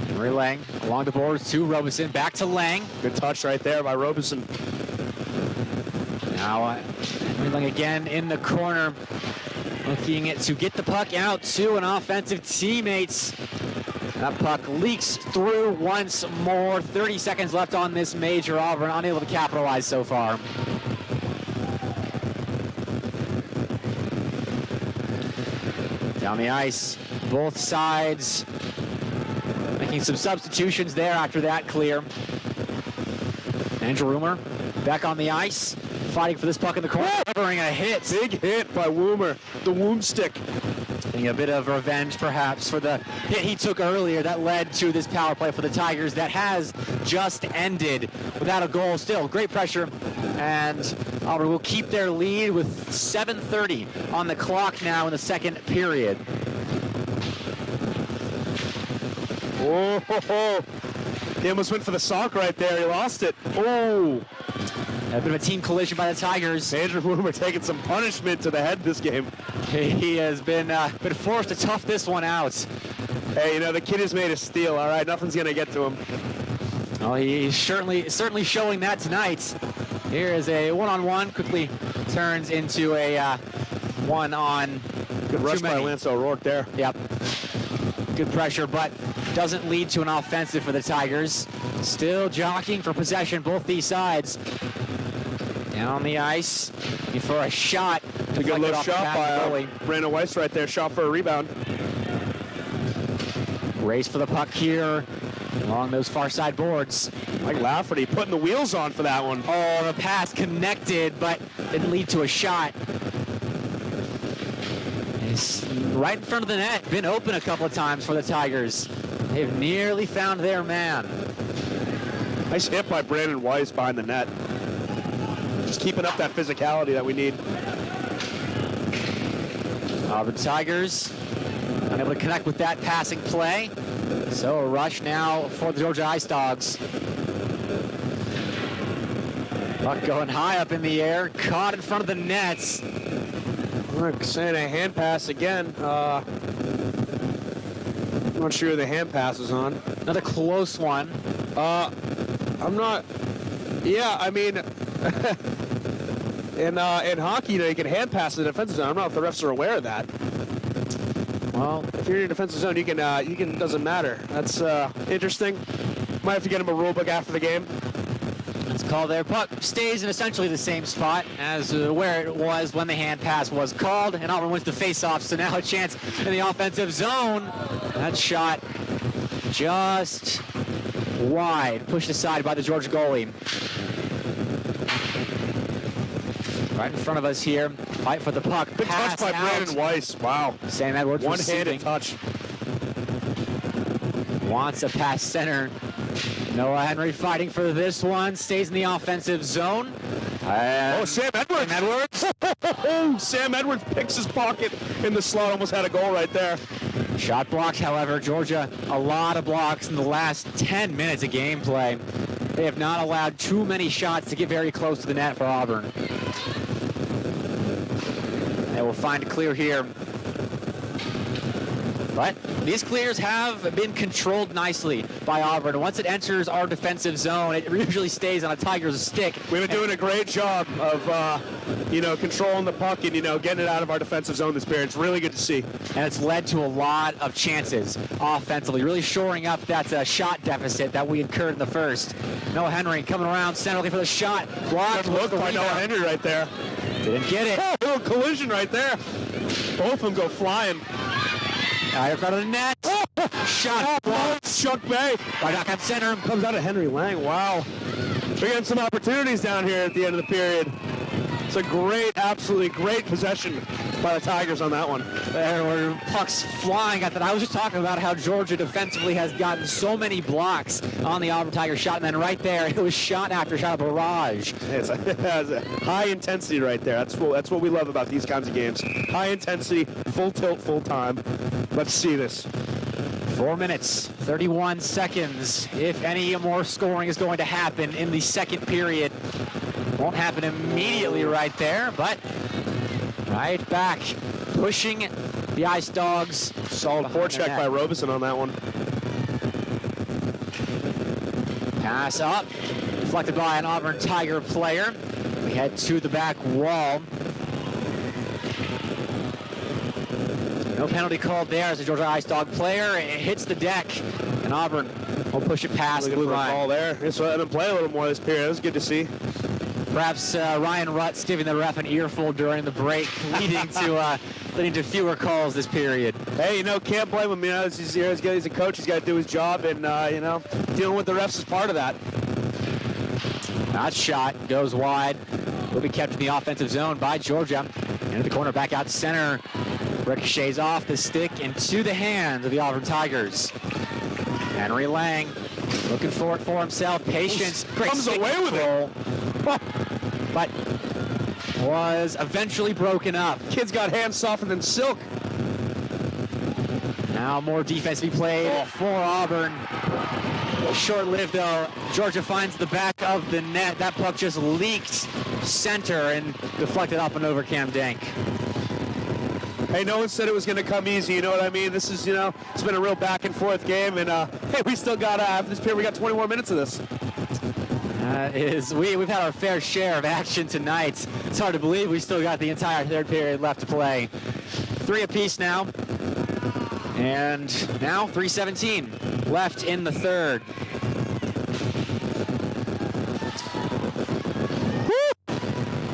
Henry Lang along the boards to Robeson. Back to Lang. Good touch right there by Robeson. Now Henry Lang again in the corner. Looking to get the puck out to an offensive teammates. That puck leaks through once more. 30 seconds left on this major. Auburn unable to capitalize so far. Down the ice, both sides making some substitutions there after that clear. Andrew Roomer back on the ice, fighting for this puck in the corner, delivering a hit. Big hit by Woomer, the Woom stick. Getting a bit of revenge perhaps for the hit he took earlier that led to this power play for the Tigers that has just ended without a goal. Still great pressure, and Auburn will keep their lead with 7:30 on the clock now in the second period. Oh, he almost went for the sock right there. He lost it. Oh. A bit of a team collision by the Tigers. Andrew Woomer taking some punishment to the head this game. He has been forced to tough this one out. Hey, you know, the kid is made of steel, all right? Nothing's going to get to him. Well, he's certainly showing that tonight. Here is a one-on-one. Quickly turns into a one-on. Good rush by Lance O'Rourke there. Yep. Good pressure, but doesn't lead to an offensive for the Tigers. Still jockeying for possession, both these sides. Down on the ice, looking for a shot. A good little shot by Brandon Weiss right there. Shot for a rebound. Race for the puck here along those far side boards. Mike Lafferty putting the wheels on for that one. Oh, the pass connected, but didn't lead to a shot. It's right in front of the net. Been open a couple of times for the Tigers. They've nearly found their man. Nice hit by Brandon Weiss behind the net. Just keeping up that physicality that we need. Auburn Tigers unable to connect with that passing play. So a rush now for the Georgia Ice Dawgs. Puck going high up in the air, caught in front of the nets. We're saying a hand pass again. I'm not sure who the hand pass is on. Another close one. I'm not. Yeah, I mean, in hockey, you know, you can hand pass the defensive zone. I'm not if the refs are aware of that. Well, if you're in your defensive zone, you can. Doesn't matter. That's interesting. Might have to get him a rule book after the game. Let's call there. Puck stays in essentially the same spot as where it was when the hand pass was called, and Auburn wins the face-off. So now a chance in the offensive zone. That shot just wide, pushed aside by the Georgia goalie. Right in front of us here. Fight for the puck. Good touch by Brandon Weiss. Wow. Sam Edwards one-handed touch. Wants a pass center. Noah Henry fighting for this one. Stays in the offensive zone. Sam Edwards. Sam Edwards picks his pocket in the slot. Almost had a goal right there. Shot blocked, however. Georgia, a lot of blocks in the last 10 minutes of gameplay. They have not allowed too many shots to get very close to the net for Auburn. They will find a clear here. But these clears have been controlled nicely by Auburn. Once it enters our defensive zone, it usually stays on a Tigers stick. We've been doing a great job of, controlling the puck and, getting it out of our defensive zone this period. It's really good to see. And it's led to a lot of chances offensively, really shoring up that shot deficit that we incurred in the first. Noah Henry coming around centrally for the shot. Blocked. Good look by Noah Henry right there. Didn't get it. Oh, little collision right there. Both of them go flying. Out in front of the net. Shot blocked. Chuck Bay. Right back at center. Comes out of Henry Lang. Wow. We're getting some opportunities down here at the end of the period. It's a great, absolutely great possession by the Tigers on that one. There were pucks flying at that. I was just talking about how Georgia defensively has gotten so many blocks on the Auburn Tigers shot, and then right there, it was shot after shot, a barrage. It's a high intensity right there. That's what we love about these kinds of games. High intensity, full tilt, full time. Let's see this. 4 minutes, 31 seconds. If any more scoring is going to happen in the second period. Won't happen immediately right there, but right back, pushing the Ice Dawgs. Solid forecheck by Robeson on that one. Pass up, deflected by an Auburn Tiger player. We head to the back wall. No penalty called there as a Georgia Ice Dawg player. It hits the deck, and Auburn will push it past the blue line. Ball there. Just let him play a little more this period. It was good to see. Perhaps Ryan Rutz giving the ref an earful during the break, leading to fewer calls this period. Hey, can't blame him. He's a coach. He's got to do his job, and dealing with the refs is part of that. That shot goes wide. Will be kept in the offensive zone by Georgia. Into the corner, back out center. Ricochets off the stick into the hands of the Auburn Tigers. Henry Lang looking for it for himself. Patience. Comes away with it. But was eventually broken up. Kid's got hands softer than silk. Now more defense to be played for Auburn. Short-lived though. Georgia finds the back of the net. That puck just leaked center and deflected up and over Cam Dank. Hey, no one said it was going to come easy, you know what I mean? This is, it's been a real back and forth game, and hey, we still got, after this period, we got 20 more minutes of this. We've had our fair share of action tonight. It's hard to believe we still got the entire third period left to play. 3 apiece now, and now 3:17 left in the third.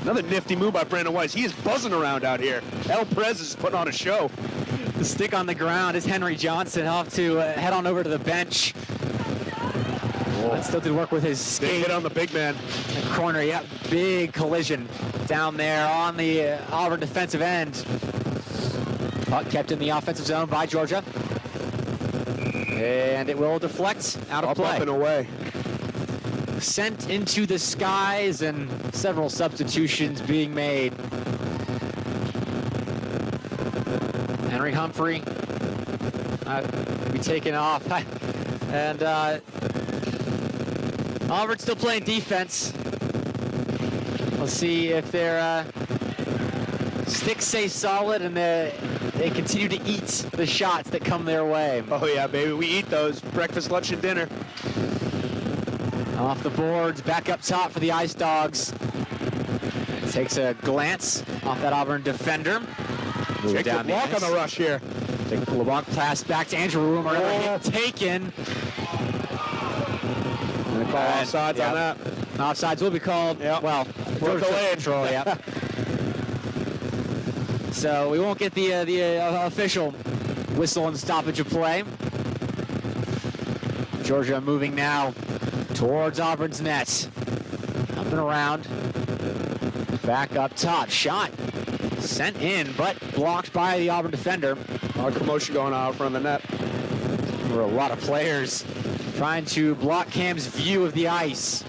Another nifty move by Brandon Weiss. He is buzzing around out here. El Perez is putting on a show. The stick on the ground is Henry Johnson. Off to head on over to the bench. Still did work with his skate. Big hit on the big man. The corner, yeah, big collision down there on the Auburn defensive end. Puck kept in the offensive zone by Georgia. And it will deflect out of play. Up and away. Sent into the skies and several substitutions being made. Henry Humphrey be taken off. And Auburn's still playing defense. We'll see if their sticks stay solid and they continue to eat the shots that come their way. Oh yeah, baby, we eat those breakfast, lunch, and dinner. Off the boards, back up top for the Ice Dawgs. Takes a glance off that Auburn defender. Jake LeBlanc on the rush here. Jake LeBlanc pass back to Andrew Rumer. Taken. Call offsides on that. Offsides will be called. Yep. Well, Georgia control. Yeah. So we won't get the official whistle and stoppage of play. Georgia moving now towards Auburn's net. Up and around. Back up top. Shot sent in, but blocked by the Auburn defender. A lot of commotion going on out front of the net. There were a lot of players trying to block Cam's view of the ice.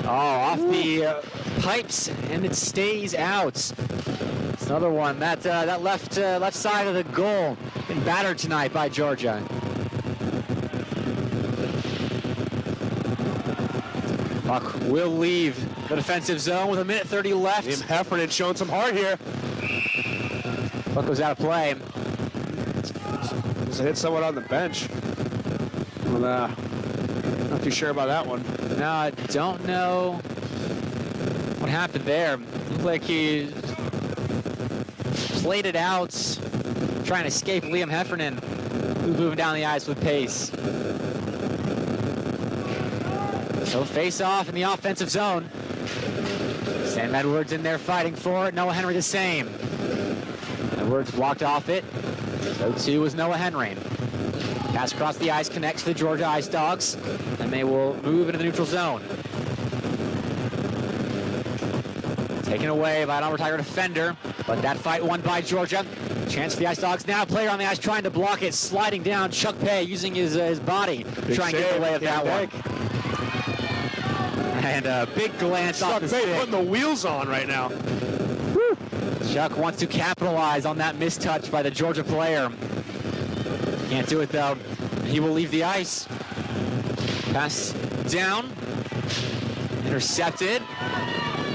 Off the pipes, and it stays out. It's another one. That left side of the goal been battered tonight by Georgia. Puck will leave the defensive zone with 1:30 left. Liam Heffernan showing some heart here. Puck goes out of play. Just hit someone on the bench. Well, not too sure about that one. No, I don't know what happened there. Looked like he played it out, trying to escape Liam Heffernan, who's moving down the ice with pace. So face off in the offensive zone. Sam Edwards in there fighting for it. Noah Henry the same. Edwards blocked off it. So too was Noah Henry. Pass across the ice connects to the Georgia Ice Dawgs, and they will move into the neutral zone. Taken away by an Auburn Tiger defender, but that fight won by Georgia. Chance for the Ice Dawgs now. Player on the ice trying to block it, sliding down. Chuck Pay using his body to try and get in the way of that one. And a big glance off the stick. Chuck Pay putting the wheels on right now. Woo. Chuck wants to capitalize on that mistouch by the Georgia player. Can't do it though. He will leave the ice. Pass down. Intercepted.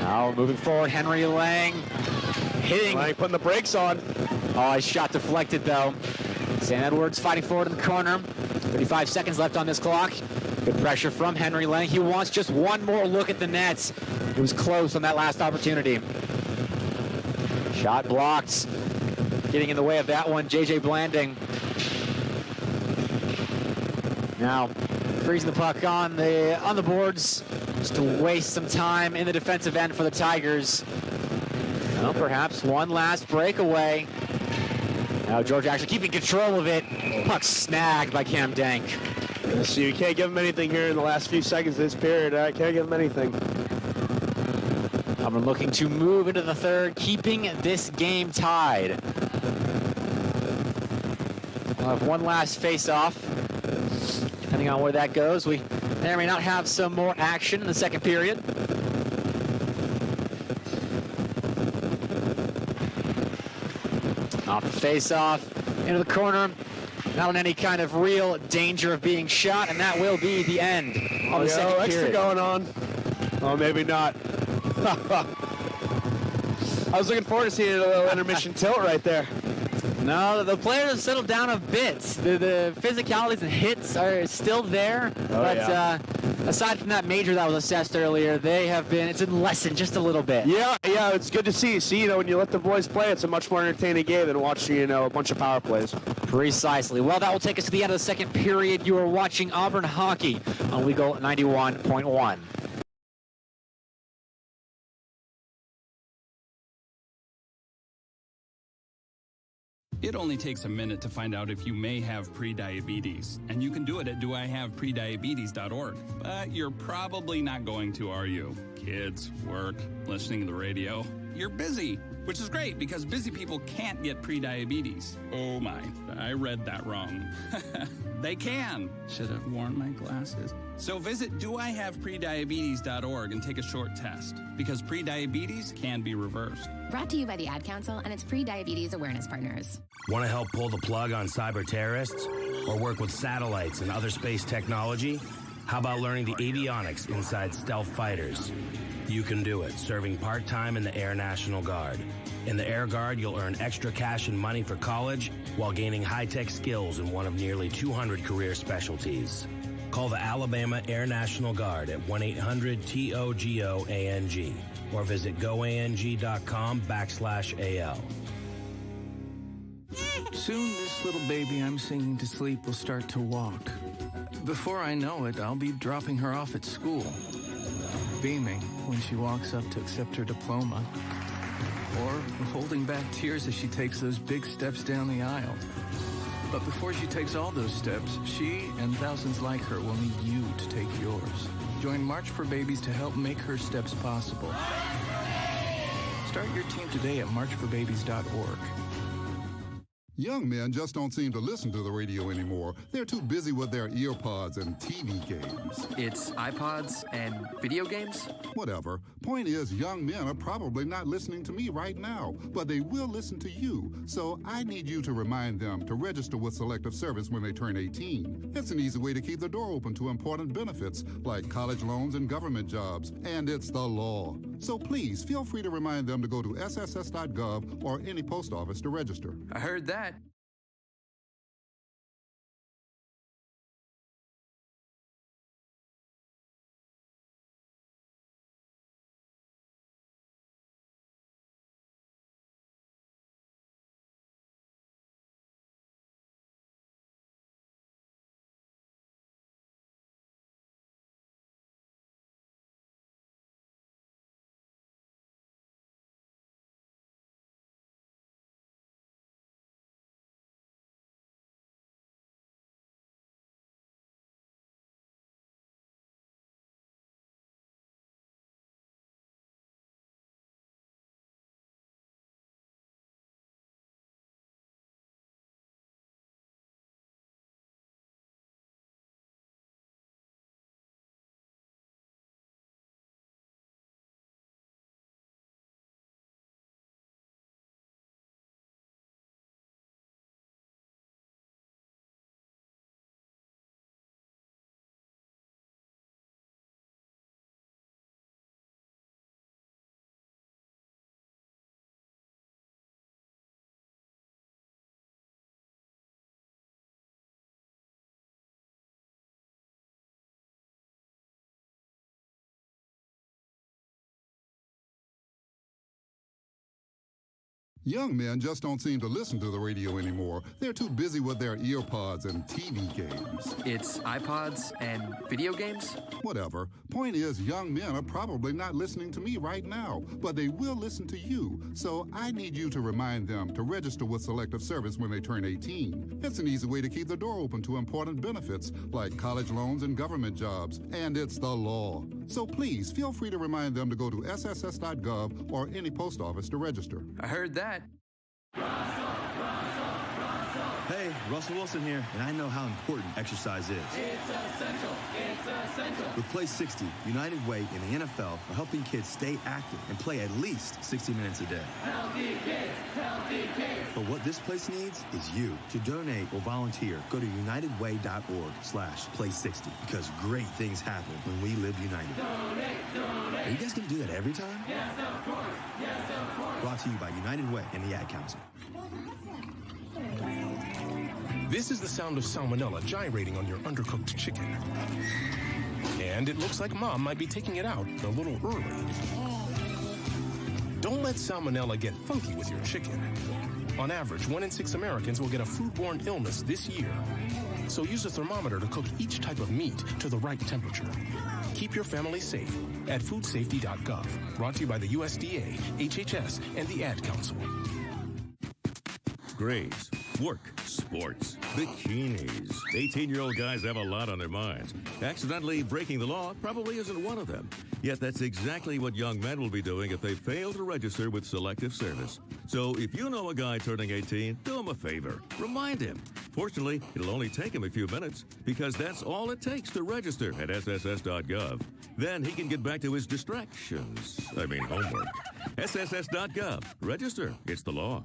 Now moving forward, Henry Lang hitting. Lang putting the brakes on. Oh, his shot deflected though. Sam Edwards fighting forward in the corner. 35 seconds left on this clock. Good pressure from Henry Lang. He wants just one more look at the nets. It was close on that last opportunity. Shot blocked. getting in the way of that one. J.J. Blanding now freezing the puck on the boards just to waste some time in the defensive end for the Tigers. Well, perhaps one last breakaway. Now Georgia actually keeping control of it. Puck snagged by Cam Dank. So you can't give him anything here in the last few seconds of this period. I can't give him anything. Auburn looking to move into the third, keeping this game tied. We'll have one last face-off. Depending on where that goes, we may or may not have some more action in the second period. Off the face-off, into the corner. Not in any kind of real danger of being shot, and that will be the end of the second extra period. Going on. Oh, maybe not. I was looking forward to seeing a little intermission tilt right there. No, the players have settled down a bit. The physicalities and hits are still there, aside from that major that was assessed earlier, it's been lessened just a little bit. Yeah, it's good to see. See, when you let the boys play, it's a much more entertaining game than watching, a bunch of power plays. Precisely. Well, that will take us to the end of the second period. You are watching Auburn hockey on Legal 91.1. It only takes a minute to find out if you may have prediabetes, and you can do it at doihaveprediabetes.org. But you're probably not going to, are you? Kids, work, listening to the radio. You're busy, which is great because busy people can't get prediabetes. Oh my, I read that wrong. They can. Should have worn my glasses. So visit doihaveprediabetes.org and take a short test because prediabetes can be reversed. Brought to you by the Ad Council and its pre-diabetes awareness partners. Want to help pull the plug on cyber terrorists or work with satellites and other space technology? How about learning the avionics inside stealth fighters? You can do it, serving part-time in the Air National Guard. In the Air Guard, you'll earn extra cash and money for college while gaining high-tech skills in one of nearly 200 career specialties. Call the Alabama Air National Guard at 1-800-TOGOANG or visit goang.com/AL. Soon this little baby I'm singing to sleep will start to walk. Before I know it, I'll be dropping her off at school, beaming when she walks up to accept her diploma, or holding back tears as she takes those big steps down the aisle. But before she takes all those steps, she and thousands like her will need you to take yours. Join March for Babies to help make her steps possible. Start your team today at marchforbabies.org. Young men just don't seem to listen to the radio anymore. They're too busy with their earpods and TV games. It's iPods and video games? Whatever. Point is, young men are probably not listening to me right now, but they will listen to you. So I need you to remind them to register with Selective Service when they turn 18. It's an easy way to keep the door open to important benefits like college loans and government jobs. And it's the law. So please feel free to remind them to go to sss.gov or any post office to register. I heard that. Young men just don't seem to listen to the radio anymore. They're too busy with their earpods and TV games. It's iPods and video games? Whatever. Point is, young men are probably not listening to me right now, but they will listen to you. So I need you to remind them to register with Selective Service when they turn 18. It's an easy way to keep the door open to important benefits like college loans and government jobs, and it's the law. So please feel free to remind them to go to sss.gov or any post office to register. I heard that. Hey, Russell Wilson here, and I know how important exercise is. It's essential. It's essential. With Play 60, United Way and the NFL are helping kids stay active and play at least 60 minutes a day. Healthy kids, healthy kids. But what this place needs is you. To donate or volunteer, go to unitedway.org/play60 because great things happen when we live united. Donate. Are you guys going to do that every time? Yes, of course. Yes, of course. Brought to you by United Way and the Ad Council. This is the sound of salmonella gyrating on your undercooked chicken. And it looks like Mom might be taking it out a little early. Don't let salmonella get funky with your chicken. On average, 1 in 6 Americans will get a foodborne illness this year. So use a thermometer to cook each type of meat to the right temperature. Keep your family safe at foodsafety.gov. Brought to you by the USDA, HHS, and the Ad Council. Grades, work, sports, bikinis. 18-year-old guys have a lot on their minds. Accidentally breaking the law probably isn't one of them. Yet that's exactly what young men will be doing if they fail to register with Selective Service. So if you know a guy turning 18, do him a favor. Remind him. Fortunately, it'll only take him a few minutes because that's all it takes to register at sss.gov. Then he can get back to his distractions. I mean, homework. sss.gov. Register. It's the law.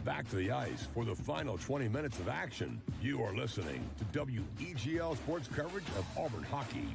back to the ice for the final 20 minutes of action. You are listening to WEGL Sports coverage of Auburn hockey.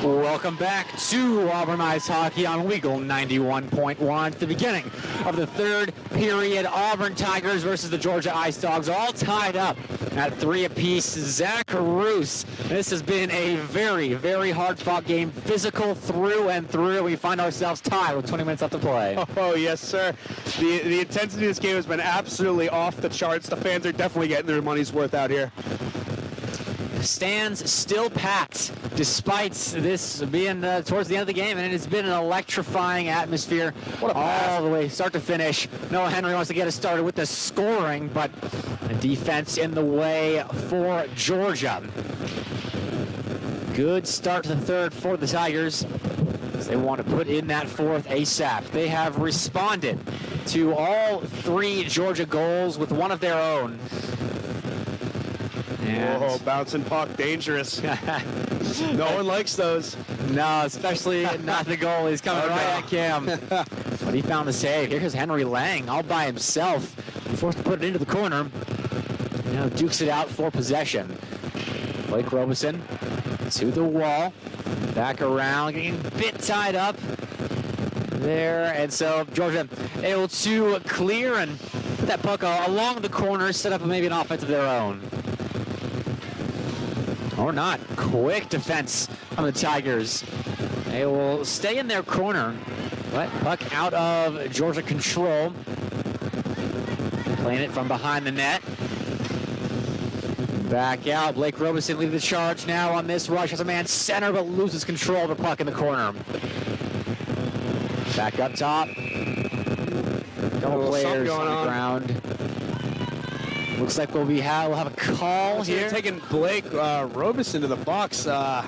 Welcome back to Auburn Ice Hockey on Weagle 91.1. At the beginning of the third period, Auburn Tigers versus the Georgia Ice Dawgs, all tied up at 3 apiece. Zach Roos, this has been a very, very hard-fought game, physical through and through. We find ourselves tied with 20 minutes left to play. Oh, yes, sir. The intensity of this game has been absolutely off the charts. The fans are definitely getting their money's worth out here. Stands still packed despite this being towards the end of the game, and it's been an electrifying atmosphere all the way start to finish. Noah Henry wants to get us started with the scoring, but the defense in the way for Georgia. Good start to the third for the Tigers. They want to put in that fourth ASAP. They have responded to all 3 Georgia goals with one of their own. Whoa, bouncing puck, dangerous. No one likes those. No, especially not the goal. He's coming right at Cam. But he found the save. Here's Henry Lang all by himself. Forced to put it into the corner. Now dukes it out for possession. Blake Robeson to the wall. Back around, getting a bit tied up there. And so Georgia able to clear and put that puck along the corner, set up maybe an offense of their own. Or not. Quick defense from the Tigers. They will stay in their corner. But puck out of Georgia control. Playing it from behind the net. Back out. Blake Robeson leading the charge now on this rush. Has a man center, but loses control of the puck in the corner. Back up top. Couple players on the ground. Looks like we'll have a call here. Taking Blake Robeson to the box. I'm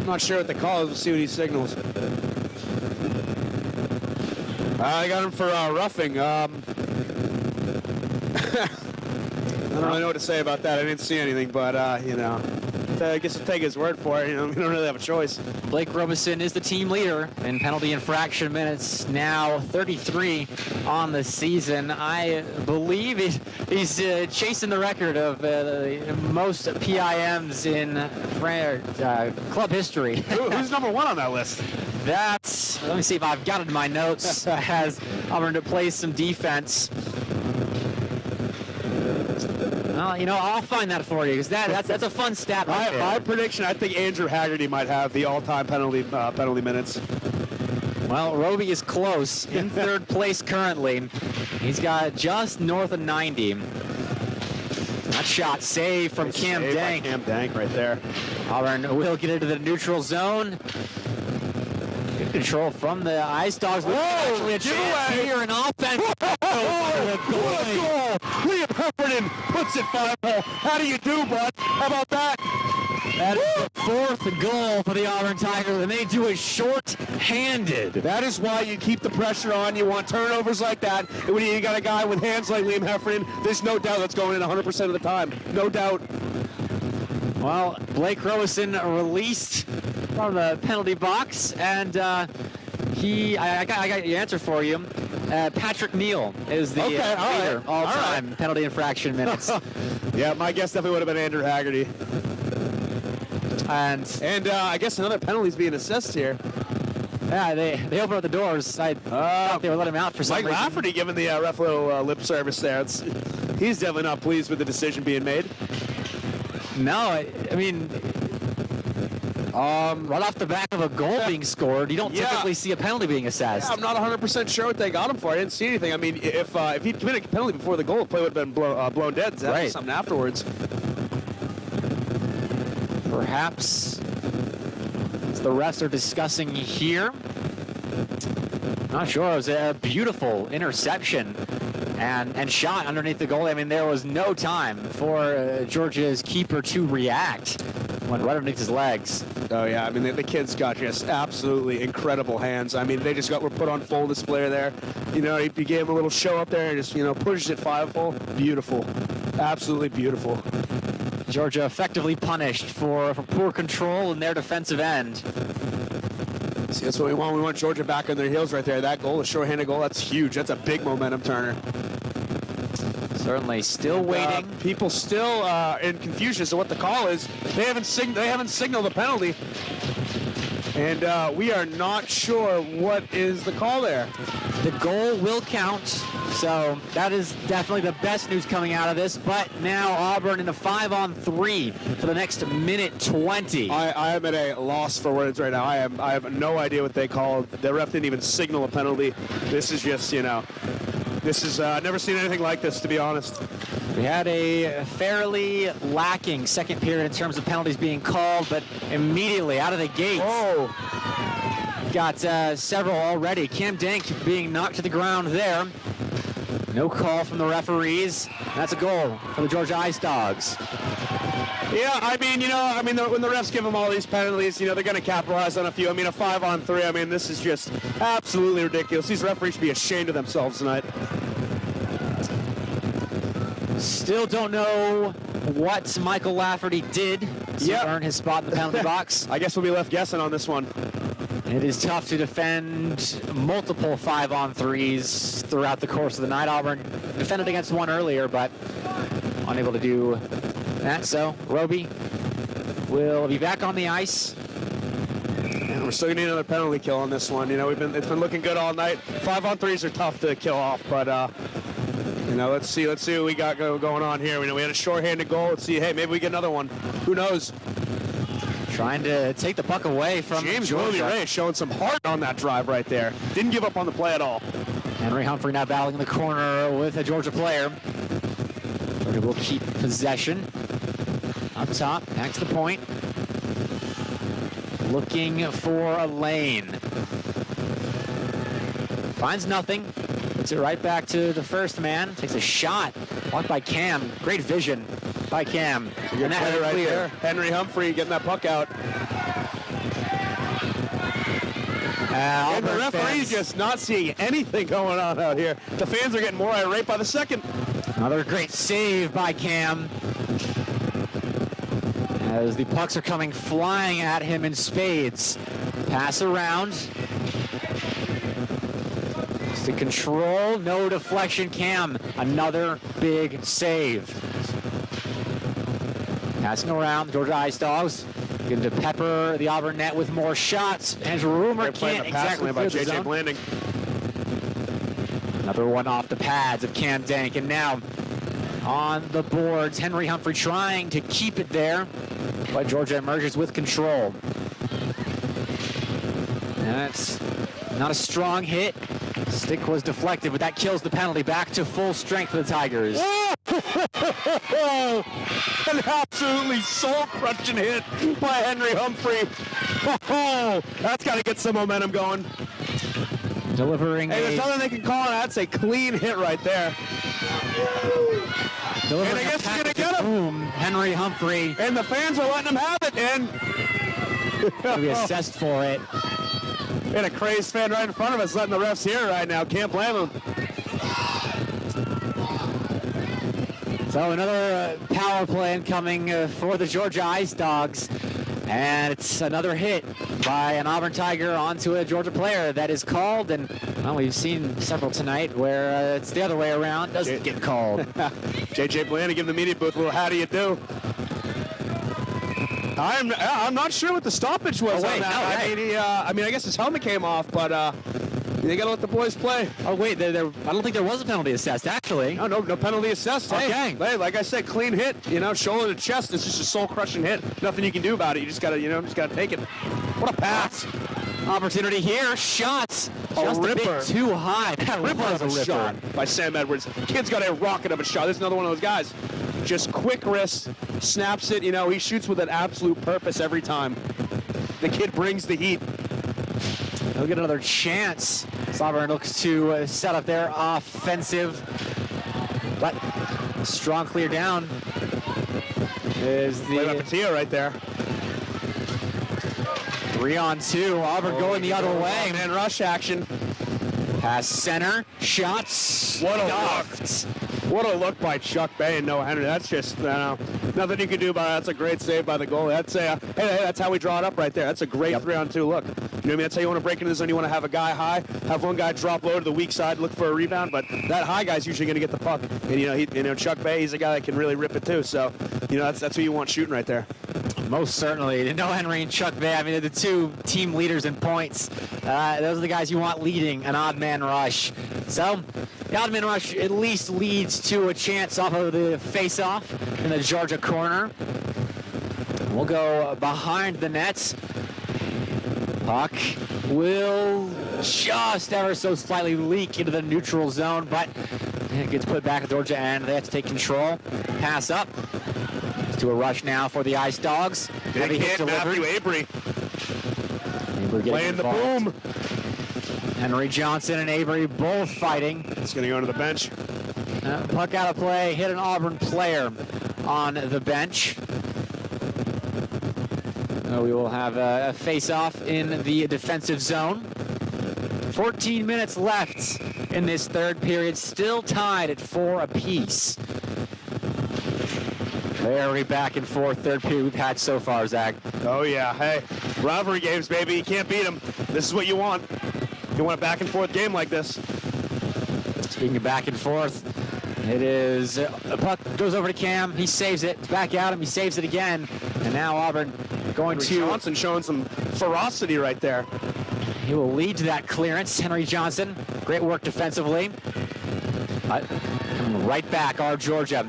not sure what the call is. We'll see what he signals. I got him for roughing. I don't really know what to say about that. I didn't see anything, but I guess I'll take his word for it. We don't really have a choice. Blake Robeson is the team leader in penalty infraction minutes, now 33 on the season. I believe he's chasing the record of most PIMs in club history. Who's number 1 on that list? Let me see if I've got it in my notes. Has Auburn to play some defense. Well, I'll find that for you because that's a fun stat. My prediction: I think Andrew Haggerty might have the all-time penalty minutes. Well, Roby is close in third place currently. He's got just north of 90. That shot save from Cam Dank. Cam Dank right there. Auburn will get into the neutral zone. Good control from the Ice Dawgs. Actually a chance here in offense. What a goal! Liam Heffernan puts it 5-0. How do you do, bud? How about that? That is the 4th goal for the Auburn Tigers, and they do it short-handed. That is why you keep the pressure on. You want turnovers like that. And when you got a guy with hands like Liam Heffernan, there's no doubt that's going in 100% of the time. No doubt. Well, Blake Robeson released from the penalty box, and I got your answer for you. Patrick Neal is the leader all-time penalty infraction minutes. Yeah, my guess definitely would have been Andrew Haggerty. And I guess another penalty's being assessed here. Yeah, they opened up the doors. I thought they were letting him out for some reason. Mike Lafferty giving the ref a little lip service there. He's definitely not pleased with the decision being made. No, I mean, right off the back of a goal being scored, you don't typically see a penalty being assessed. Yeah, I'm not 100% sure what they got him for. I didn't see anything. I mean, if he'd committed a penalty before the goal, the play would have been blown dead. So right. Something afterwards. Perhaps as the refs are discussing here. Not sure. It was a beautiful interception and shot underneath the goal. I mean, there was no time for Georgia's keeper to react. Went right underneath his legs. Oh, yeah. I mean, the kids got just absolutely incredible hands. I mean, they just were put on full display there. You know, he gave him a little show up there and just, pushed it 5-hole. Beautiful. Absolutely beautiful. Georgia effectively punished for poor control in their defensive end. See, that's what we want. We want Georgia back on their heels right there. That goal, a short-handed goal, that's huge. That's a big momentum turner. Certainly, still waiting. People still in confusion as to what the call is. They haven't signaled the penalty, and we are not sure what is the call there. The goal will count, so that is definitely the best news coming out of this. But now Auburn in a 5-on-3 for the next minute 20. I am at a loss for words right now. I have no idea what they called. The ref didn't even signal a penalty. This is just, this is, I've never seen anything like this, to be honest. We had a fairly lacking second period in terms of penalties being called, but immediately out of the gate, got several already. Cam Dank being knocked to the ground there. No call from the referees. That's a goal for the Georgia Ice Dawgs. Yeah, when the refs give them all these penalties, they're going to capitalize on a few. I mean, a 5-on-3, this is just absolutely ridiculous. These referees should be ashamed of themselves tonight. Still don't know what Michael Lafferty did to earn his spot in the penalty box. I guess we'll be left guessing on this one. It is tough to defend multiple 5-on-3s throughout the course of the night. Auburn defended against one earlier, but unable to do that. So Roby will be back on the ice. And we're still going to need another penalty kill on this one. It's been looking good all night. 5-on-3s are tough to kill off, but let's see what we got going on here. We had a short-handed goal. Let's see. Hey, maybe we get another one. Who knows? Trying to take the puck away from James Georgia. Ray showing some heart on that drive right there. Didn't give up on the play at all. Henry Humphrey now battling in the corner with a Georgia player. Georgia will keep possession. Up top, back to the point. Looking for a lane. Finds nothing. Puts it right back to the first man. Takes a shot. Blocked by Cam. Great vision by Cam. Good play right there. Henry Humphrey getting that puck out. And the referee's just not seeing anything going on out here. The fans are getting more irate by the second. Another great save by Cam. As the pucks are coming flying at him in spades. Pass around. To control, no deflection. Cam, another big save. Passing around, Georgia Ice Dawgs getting to pepper the Auburn net with more shots. And Rumor can't exactly by clear the JJ zone. Blanding. Another one off the pads of Cam Dank, and now on the boards, Henry Humphrey trying to keep it there, but Georgia emerges with control. That's not a strong hit. Stick was deflected, but that kills the penalty. Back to full strength for the Tigers. An absolutely soul-crushing hit by Henry Humphrey. That's got to get some momentum going. Delivering there's nothing they can call it. That's a clean hit right there. Delivering and I guess you're going to get him. Boom, Henry Humphrey. And the fans are letting him have it, and he'll be assessed for it. And a crazed fan right in front of us letting the refs hear it right now. Can't blame him. So another power play incoming for the Georgia Ice Dawgs. And it's another hit by an Auburn Tiger onto a Georgia player that is called. And well, we've seen several tonight where it's the other way around. Doesn't get called. JJ Blanding giving the media booth a little how do you do. I'm not sure what the stoppage was on that. I guess his helmet came off, but they got to let the boys play. Oh, wait, I don't think there was a penalty assessed, actually. No penalty assessed. Okay. Hey, like I said, clean hit, shoulder to chest. It's just a soul-crushing hit. Nothing you can do about it. You just got to, take it. What a pass. Opportunity here. Shots. Just a bit too high. That was a shot by Sam Edwards. Kid's got a rocket of a shot. This is another one of those guys. Just quick wrist, snaps it. He shoots with an absolute purpose every time. The kid brings the heat. He'll get another chance. Auburn looks to set up their offensive But strong clear down is the Patia right there. 3-on-2. Auburn going the other way. Man, rush action. Pass center. Shots. What a ducked. What a look by Chuck Bay and Noah Henry. That's just, nothing you can do about it. That's a great save by the goalie. That's hey, that's how we draw it up right there. That's a great 3-on-2 look. You know what I mean? That's how you want to break into the zone. You want to have a guy high, have one guy drop low to the weak side, look for a rebound, but that high guy's usually going to get the puck. And, Chuck Bay, he's a guy that can really rip it too. So, that's who you want shooting right there. Most certainly. Noah Henry and Chuck Bay, they're the two team leaders in points. Those are the guys you want leading an odd man rush. So, the odd man rush at least leads to a chance off of the face-off in the Georgia corner. We'll go behind the nets. Puck will just ever so slightly leak into the neutral zone, but it gets put back at the Georgia end. They have to take control. Pass up. To a rush now for the Ice Dawgs. Big hit, Matthew Avery. Playing the boom. Henry Johnson and Avery both fighting. It's going to go to the bench. Puck out of play, hit an Auburn player on the bench. We will have a face-off in the defensive zone. 14 minutes left in this third period, still tied at 4 apiece. Very back and forth third period we've had so far, Zach. Oh, yeah. Hey, rivalry games, baby. You can't beat them. This is what you want. You want a back and forth game like this. Speaking of back and forth, it is a puck goes over to Cam. He saves it. It's back at him. He saves it again. And now Auburn going Henry Johnson showing some ferocity right there. He will lead to that clearance. Henry Johnson, great work defensively. Right back, our Georgia.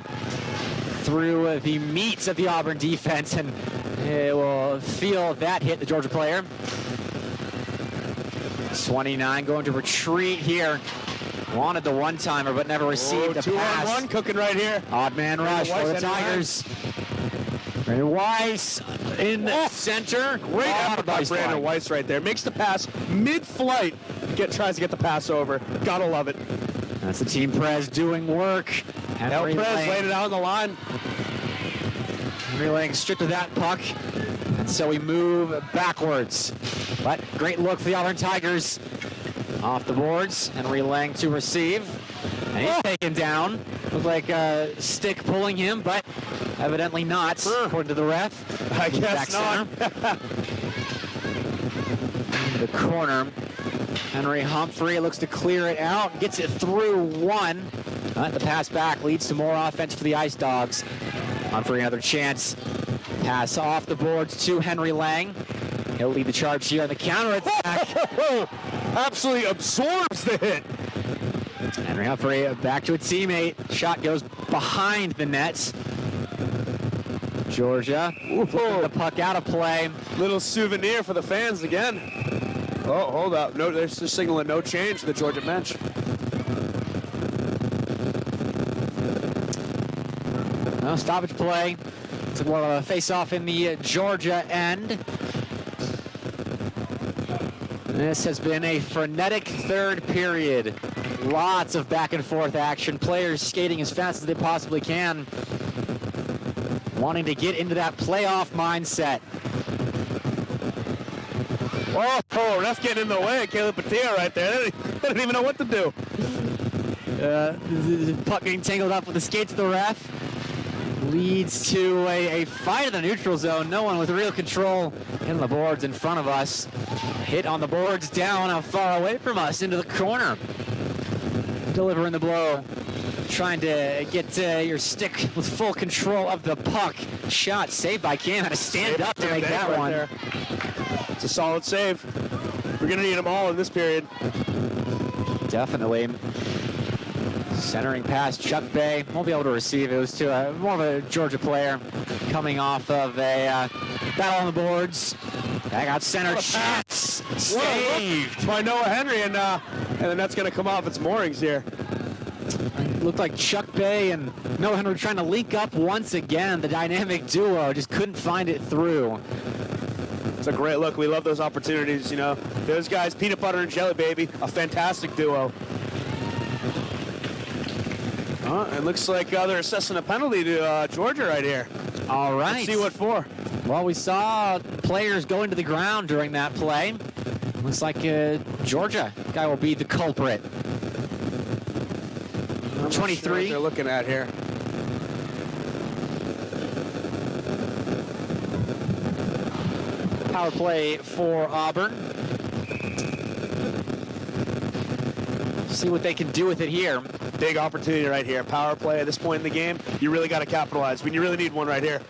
Through the meats of the Auburn defense, and it will feel that hit the Georgia player. 29 going to retreat here. Wanted the one-timer, but never received a pass. 2-on-1 cooking right here. Odd man rush for the Tigers. Brandon Weiss in the center. Great effort by Brandon Weiss right there. Makes the pass mid-flight. Tries to get the pass over. Gotta love it. That's the team press doing work. El Prez laid it out on the line. Henry Lang stripped of that puck. And so we move backwards. But great look for the Auburn Tigers. Off the boards. Henry Lang to receive. And he's taken down. Looked like a stick pulling him, but evidently not, according to the ref. I guess not. The corner. Henry Humphrey looks to clear it out. Gets it through one. The pass back leads to more offense for the Ice Dawgs. Humphrey another chance. Pass off the boards to Henry Lang. He'll lead the charge here on the counter attack. Absolutely absorbs the hit. Henry Humphrey back to a teammate. Shot goes behind the nets. Georgia flipping the puck out of play. Little souvenir for the fans again. Oh, hold up. No, they're just signaling no change to the Georgia bench. No stoppage play. It's more of a face-off in the Georgia end. This has been a frenetic third period. Lots of back and forth action. Players skating as fast as they possibly can. Wanting to get into that playoff mindset. Oh, ref getting in the way of Caleb Patia right there. They didn't even know what to do. The puck getting tangled up with the skates of the ref. Leads to a fight in the neutral zone. No one with real control in the boards in front of us. Hit on the boards down far away from us into the corner. Delivering the blow. Trying to get your stick with full control of the puck. Shot saved by Cam. Had to stand up to make that one. There. It's a solid save. We're going to need them all in this period. Definitely. Centering pass, Chuck Bay won't be able to receive. It was to more of a Georgia player coming off of a battle on the boards. Back out center, chance saved by Noah Henry, and then that's going to come off its moorings here. Looked like Chuck Bay and Noah Henry trying to link up once again. The dynamic duo just couldn't find it through. It's a great look. We love those opportunities, you know. Those guys, peanut butter and jelly, baby. A fantastic duo. It looks like they're assessing a penalty to Georgia right here. All right. Let's see what for. Well, we saw players going to the ground during that play. Looks like Georgia guy will be the culprit. 23. Sure what they're looking at here. Power play for Auburn. See what they can do with it here. Big opportunity right here. Power play at this point in the game. You really got to capitalize. You really need one right here.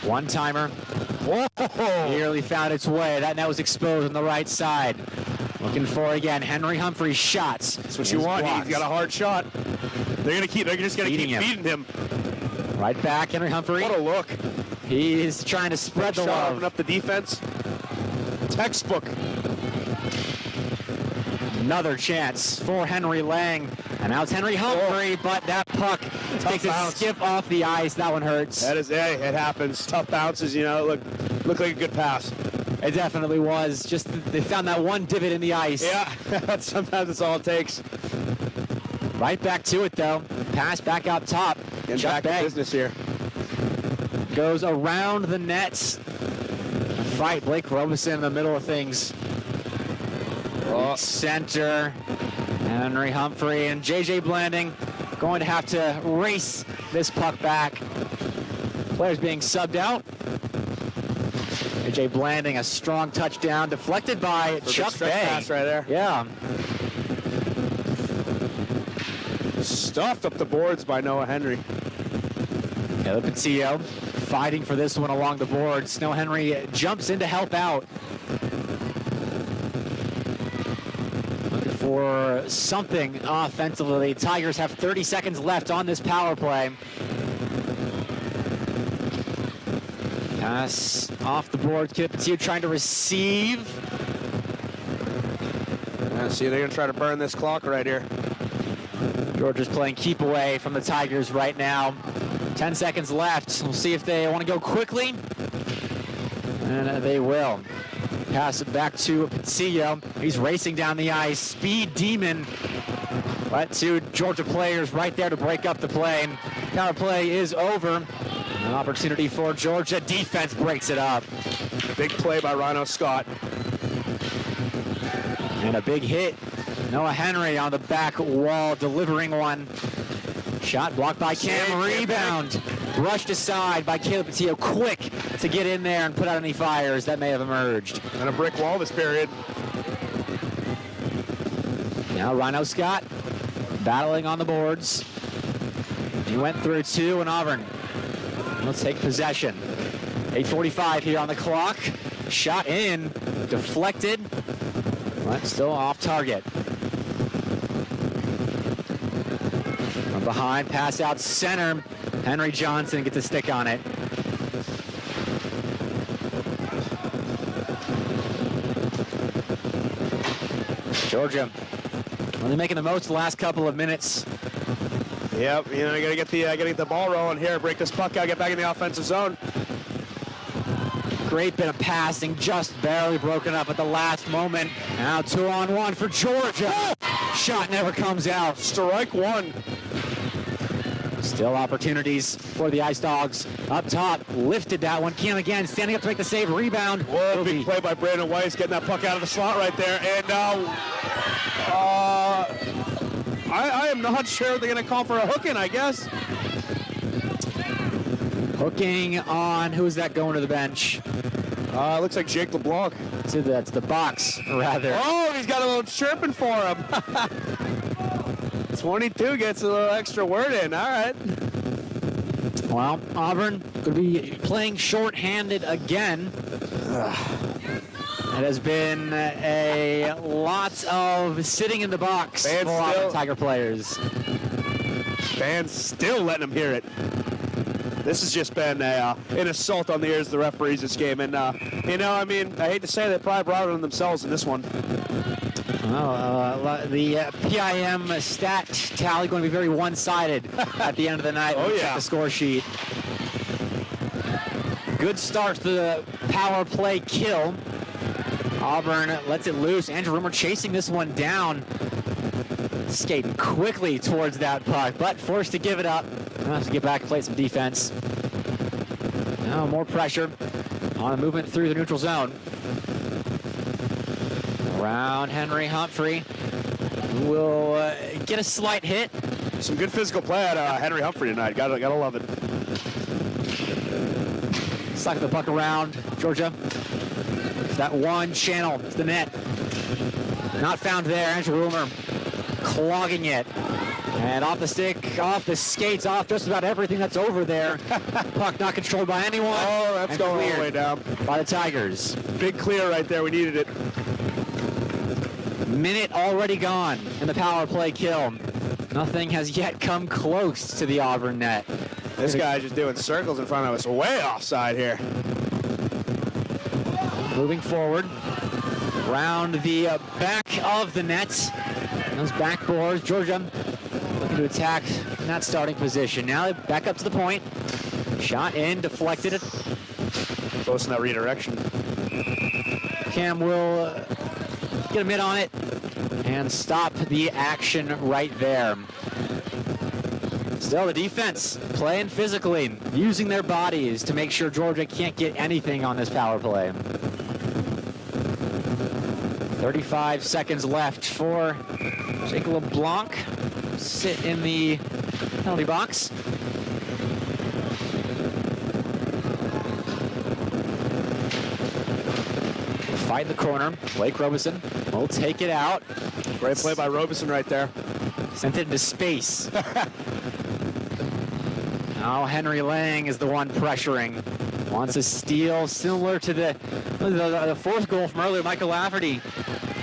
One-timer. Whoa! Nearly found its way. That net was exposed on the right side. Looking for, again, Henry Humphrey's shots. That's what you want. He's got a hard shot. They're just going to keep feeding him. Right back, Henry Humphrey. What a look. He's trying to spread the love. Open up the defense. Textbook. Another chance for Henry Lang. And now it's Henry Humphrey, but that puck takes a skip off the ice. That one hurts. That is, hey, it happens. Tough bounces, you know. Look like a good pass. It definitely was. Just they found that one divot in the ice. Yeah, sometimes that's all it takes. Right back to it, though. Pass back out top. Getting back to business here. Goes around the nets. Fight Blake Robeson in the middle of things. Center. Henry Humphrey and J.J. Blanding going to have to race this puck back. Players being subbed out. J.J. Blanding, a strong touchdown, deflected by Chuck Bay. Pass right there. Yeah. Stuffed up the boards by Noah Henry. Caleb Patillo fighting for this one along the boards. Noah Henry jumps in to help out. For something offensively. The Tigers have 30 seconds left on this power play. Pass off the board. Patillo trying to receive. See, they're going to try to burn this clock right here. Georgia's playing keep away from the Tigers right now. 10 seconds left. We'll see if they want to go quickly. And they will. Pass it back to Patillo. He's racing down the ice. Speed demon. But two Georgia players right there to break up the play. Power play is over. An opportunity for Georgia. Defense breaks it up. Big play by Rhino Scott. And a big hit. Noah Henry on the back wall delivering one. Shot blocked by Cam. Rebound. Brushed aside by Caleb Patillo. Quick to get in there and put out any fires that may have emerged. And a brick wall this period. Now Rhino Scott battling on the boards. He went through two, and Auburn will take possession. 8:45 here on the clock. Shot in, deflected, but still off target. From behind, pass out center. Henry Johnson gets a stick on it. Georgia only making the most of the last couple of minutes. Yep, you know, you gotta get the ball rolling here, break this puck out, get back in the offensive zone. Great bit of passing, just barely broken up at the last moment. Now 2-on-1 for Georgia. Shot never comes out. Strike one. Still opportunities for the Ice Dogs. Up top, lifted that one. Cam again, standing up to make the save. Rebound. Whoa, big play by Brandon Weiss, getting that puck out of the slot right there. And I am not sure they're going to call for a hooking, I guess. Hooking on, who's that going to the bench? Looks like Jake LeBlanc. That's the box, rather. Oh, he's got a little chirping for him. 22 gets a little extra word in. All right. Well, Auburn could be playing short-handed again. It has been a lot of sitting in the box for Auburn Tiger players. Fans still letting them hear it. This has just been an assault on the ears of the referees this game. And, you know, I mean, I hate to say they probably brought it on themselves in this one. Well, the PIM stat tally going to be very one-sided at the end of the night. Oh, yeah. Check the score sheet. Good start to the power play kill. Auburn lets it loose. Andrew Rimmer chasing this one down. Skating quickly towards that puck, but forced to give it up. We'll have to get back and play some defense. Now more pressure on the movement through the neutral zone. Around Henry Humphrey, who will get a slight hit. Some good physical play out of Henry Humphrey tonight. Gotta love it. Sucking the puck around Georgia. That one channel to the net. Not found there. Andrew Rumer clogging it. And off the stick, off the skates, off just about everything that's over there. Puck not controlled by anyone. Oh, that's going all the way down. By the Tigers. Big clear right there. We needed it. Minute already gone in the power play kill. Nothing has yet come close to the Auburn net. This guy's just doing circles in front of us. Way offside here. Moving forward. Around the back of the net. Those backboards. Georgia looking to attack in that starting position. Now back up to the point. Shot in, deflected. Close in that redirection. Cam will get a mid on it and stop the action right there. Still the defense playing physically, using their bodies to make sure Georgia can't get anything on this power play. 35 seconds left for Jake LeBlanc. Sit in the penalty box. Fight in the corner. Blake Robeson will take it out. Great play by Robeson right there. Sent it into space. Now Henry Lang is the one pressuring. Wants a steal similar to the fourth goal from earlier. Michael Lafferty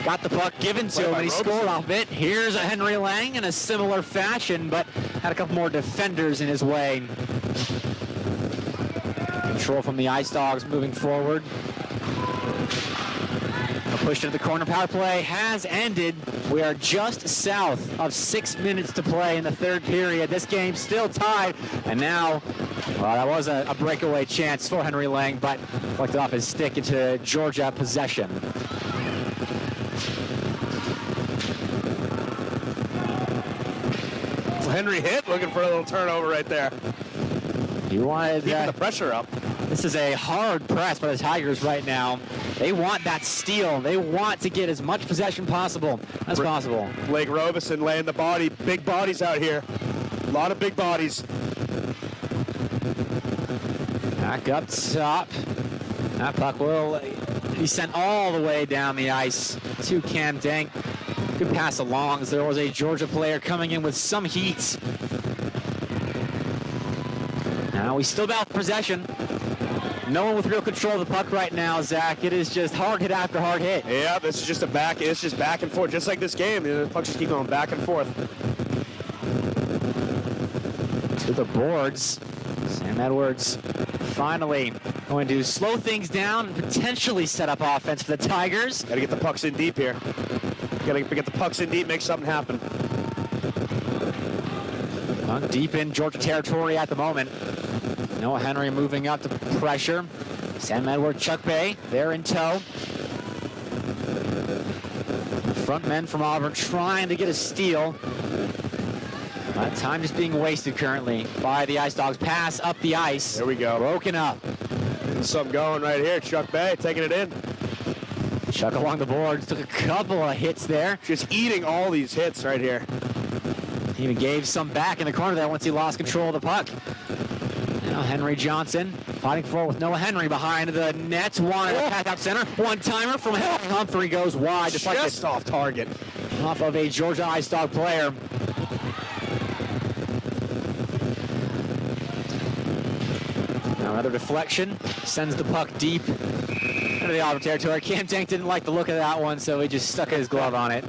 got the puck given to him and he scored off it. Here's a Henry Lang in a similar fashion, but had a couple more defenders in his way. Control from the Ice Dawgs moving forward. A push into the corner. Power play has ended. We are just south of 6 minutes to play in the third period. This game still tied. And now, well, that was a breakaway chance for Henry Lang, but flicked off his stick into Georgia possession. Henry hit, looking for a little turnover right there. He wanted keeping the pressure up. This is a hard press by the Tigers right now. They want that steal. They want to get as much possession possible as possible. Blake Robeson laying the body. Big bodies out here. A lot of big bodies. Back up top. That puck will be sent all the way down the ice to Cam Dank. Good pass along as there was a Georgia player coming in with some heat. Now we still battle possession. No one with real control of the puck right now, Zach. It is just hard hit after hard hit. Yeah, this is just it's just back and forth, just like this game. The pucks just keep going back and forth. To the boards. Sam Edwards finally going to slow things down and potentially set up offense for the Tigers. Got to get the pucks in deep here. Got to get the pucks in deep, make something happen. Deep in Georgia territory at the moment. Noah Henry moving up to pressure. Sam Edwards, Chuck Bay, there in tow. The front men from Auburn trying to get a steal. But time just being wasted currently by the Ice Dawgs. Pass up the ice. There we go. Broken up. Getting some going right here. Chuck Bay taking it in. Chuck along the boards. Took a couple of hits there. Just eating all these hits right here. He even gave some back in the corner there once he lost control of the puck. Now Henry Johnson fighting forward with Noah Henry behind the net. One pass out center. One-timer from Humphrey goes wide. Just off target. Off of a Georgia Ice Dawg player. Now another deflection. Sends the puck deep into the Auburn territory. Cam Dank didn't like the look of that one, so he just stuck his glove on it.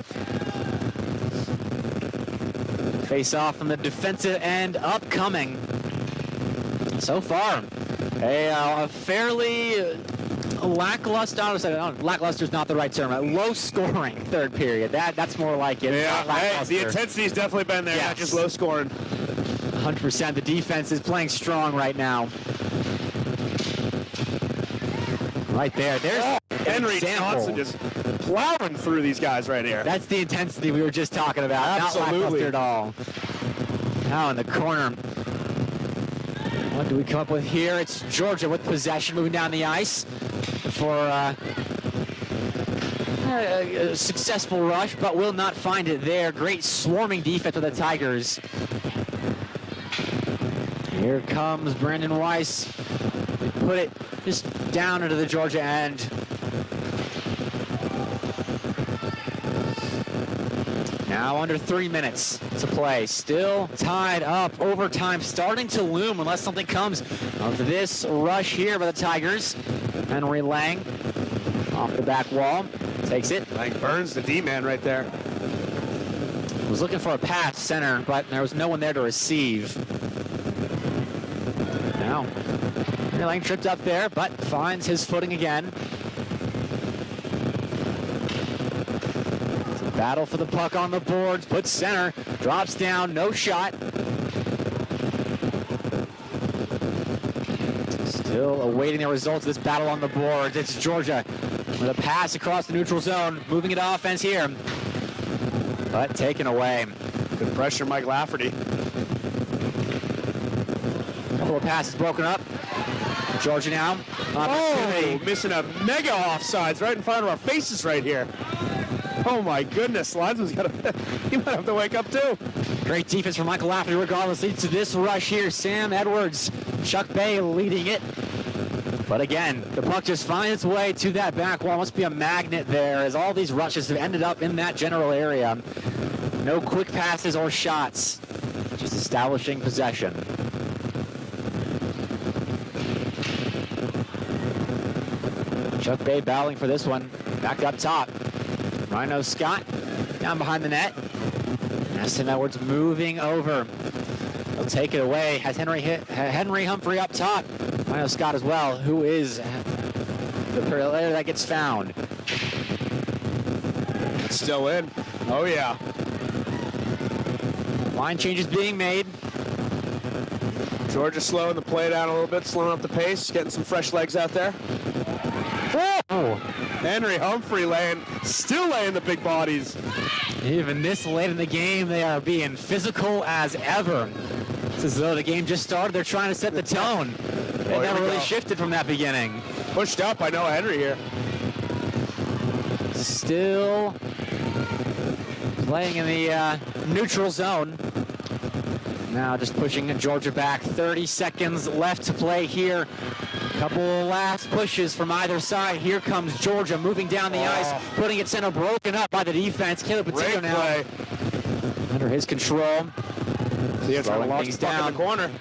Face off from the defensive end upcoming. So far, a fairly lackluster, lackluster is not the right term, a low-scoring third period. That's more like it. Yeah, the intensity's definitely been there, not just low-scoring. 100%. The defense is playing strong right now. Right there. There's Henry Johnson just plowing through these guys right here. That's the intensity we were just talking about. Absolutely. Not lackluster at all. Now in the corner. What do we come up with here? It's Georgia with possession, moving down the ice for a successful rush, but will not find it there. Great swarming defense of the Tigers. Here comes Brandon Weiss. They put it just down into the Georgia end. Now under 3 minutes to play. Still tied up. Overtime starting to loom unless something comes of this rush here by the Tigers. Henry Lang off the back wall. Takes it. Lang burns the D-man right there. Was looking for a pass center, but there was no one there to receive. Now, Henry Lang tripped up there, but finds his footing again. Battle for the puck on the boards, puts center, drops down, no shot. Still awaiting the results of this battle on the boards. It's Georgia with a pass across the neutral zone, moving it to offense here, but taken away. Good pressure, Mike Lafferty. Couple of passes broken up. Georgia now. Oh, missing a mega offsides right in front of our faces right here. Oh my goodness, linesman's he might have to wake up too. Great defense from Michael Lafferty regardless. Leads to this rush here. Sam Edwards, Chuck Bay leading it. But again, the puck just finds its way to that back wall. Must be a magnet there as all these rushes have ended up in that general area. No quick passes or shots. Just establishing possession. Chuck Bay battling for this one. Back up top. Rhino Scott down behind the net. Aston Edwards moving over. He'll take it away. Has Henry Humphrey up top. Rhino Scott as well, who is the player that gets found. It's still in. Oh yeah. Line changes being made. Georgia slowing the play down a little bit, slowing up the pace, getting some fresh legs out there. Oh! Henry Humphrey still laying the big bodies. Even this late in the game, they are being physical as ever. It's as though the game just started. They're trying to set the tone. They never really shifted from that beginning. Pushed up, I know Henry here. Still playing in the neutral zone. Now just pushing Georgia back. 30 seconds left to play here. Couple last pushes from either side. Here comes Georgia moving down the ice, putting it center, broken up by the defense. Caleb Petito now under his control. See, it's trying to lock down in the corner.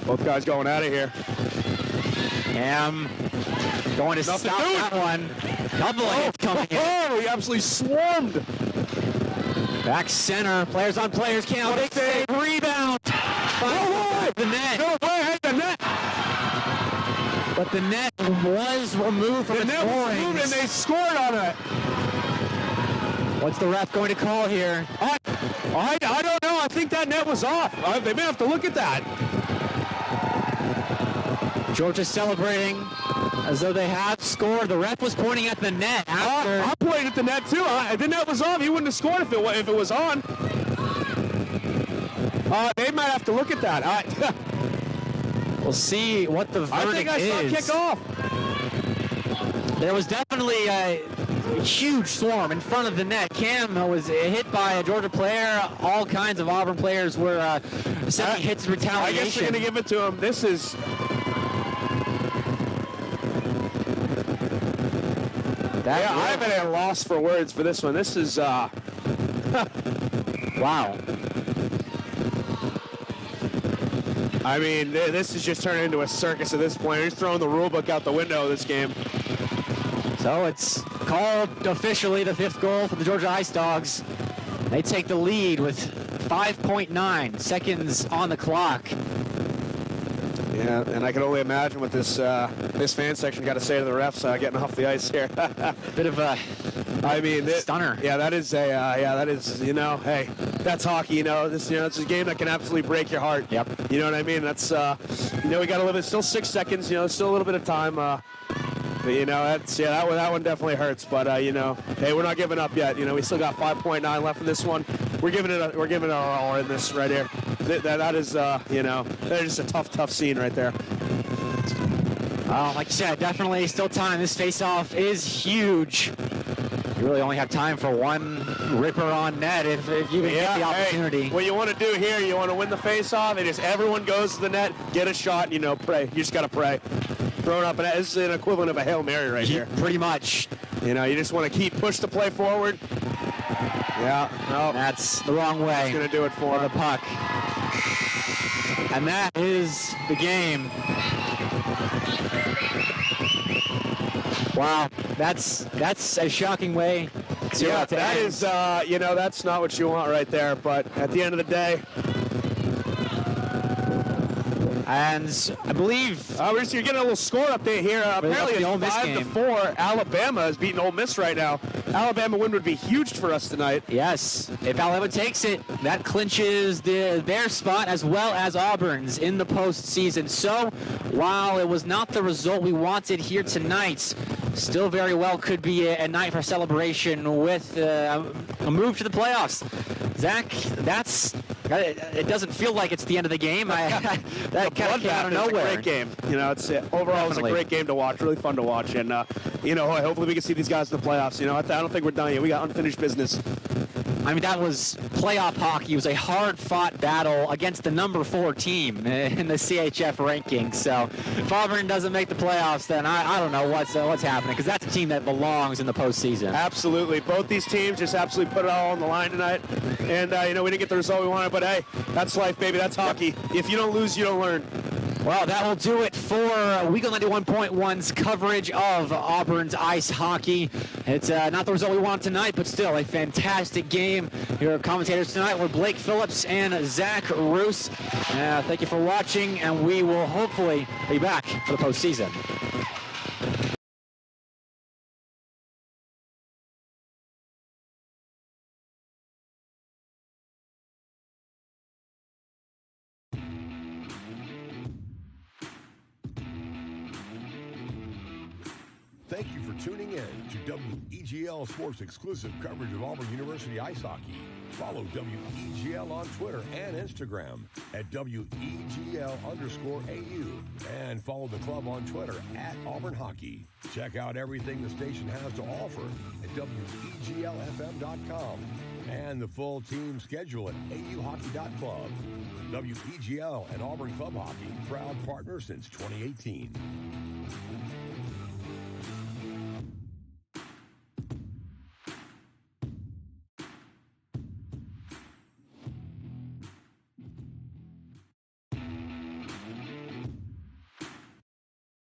Both guys going out of here. Cam going to stop that one. Couple of hits coming in. Oh, he absolutely swarmed. Back center, players on players. Cam, big save, rebound. The net. No way, the net. But the net was removed from its moorings. And they scored on it. What's the ref going to call here? I don't know. I think that net was off. They may have to look at that. Georgia celebrating as though they have scored. The ref was pointing at the net after. I'm pointing at the net too. The net was off. He wouldn't have scored if it was on. They might have to look at that. We'll see what the verdict is. I think I saw kick off. There was definitely a huge swarm in front of the net. Cam was hit by a Georgia player. All kinds of Auburn players were sending hits in retaliation. I guess they're going to give it to him. This is... I've been at a loss for words for this one. This is... Wow. I mean, this is just turning into a circus at this point. He's throwing the rule book out the window of this game. So it's called officially the fifth goal for the Georgia Ice Dawgs. They take the lead with 5.9 seconds on the clock. Yeah, and I can only imagine what this fan section got to say to the refs getting off the ice here. Bit of a stunner. Yeah, that is hey, that's hockey. It's a game that can absolutely break your heart. Yep. You know what I mean? That's we got to live it. Still 6 seconds. Still a little bit of time. But, you know, that one definitely hurts. But, you know, hey, we're not giving up yet. You know, we still got 5.9 left in this one. We're giving it our all in this right here. That is, you know, that is just a tough scene right there. Like you said, definitely still time. This face-off is huge. You really only have time for one ripper on net if you can get the opportunity. Hey, what you want to do here, you want to win the face-off, and just everyone goes to the net, get a shot, you know, pray. You just got to pray. Throw it up, and this is an equivalent of a Hail Mary right here. Pretty much. You know, you just want to push the play forward. Yeah, no. That's the wrong way. That's going to do it for the puck. And that is the game. Wow, that's a shocking way to that end. Is, you know, that's not what you want right there. But at the end of the day, and I believe you're getting a little score update here. Apparently, it's 5-4. Alabama is beating Ole Miss right now. Alabama win would be huge for us tonight. Yes, if Alabama takes it, that clinches their spot as well as Auburn's in the postseason. So, while it was not the result we wanted here tonight, still very well could be a night for celebration with a move to the playoffs. Zach, it doesn't feel like it's the end of the game. That kind of came out of nowhere. It's a great game. You know, overall it's a great game to watch. Really fun to watch, and you know, hopefully we can see these guys in the playoffs. You know, I don't think we're done yet. We got unfinished business. I mean, that was playoff hockey. It was a hard-fought battle against the number 4 team in the CHF rankings. So if Auburn doesn't make the playoffs, then I don't know what's happening, because that's a team that belongs in the postseason. Absolutely. Both these teams just absolutely put it all on the line tonight. And, you know, we didn't get the result we wanted, but, hey, that's life, baby. That's hockey. If you don't lose, you don't learn. Well, that will do it for Week 91.1's coverage of Auburn's ice hockey. It's not the result we want tonight, but still a fantastic game. Your commentators tonight were Blake Phillips and Zach Roos. Thank you for watching, and we will hopefully be back for the postseason. Thank you for tuning in to WEGL Sports exclusive coverage of Auburn University ice hockey. Follow WEGL on Twitter and Instagram at WEGL_AU. And follow the club on Twitter at Auburn Hockey. Check out everything the station has to offer at WEGLFM.com. And the full team schedule at AUHockey.club. WEGL and Auburn Club Hockey, proud partners since 2018.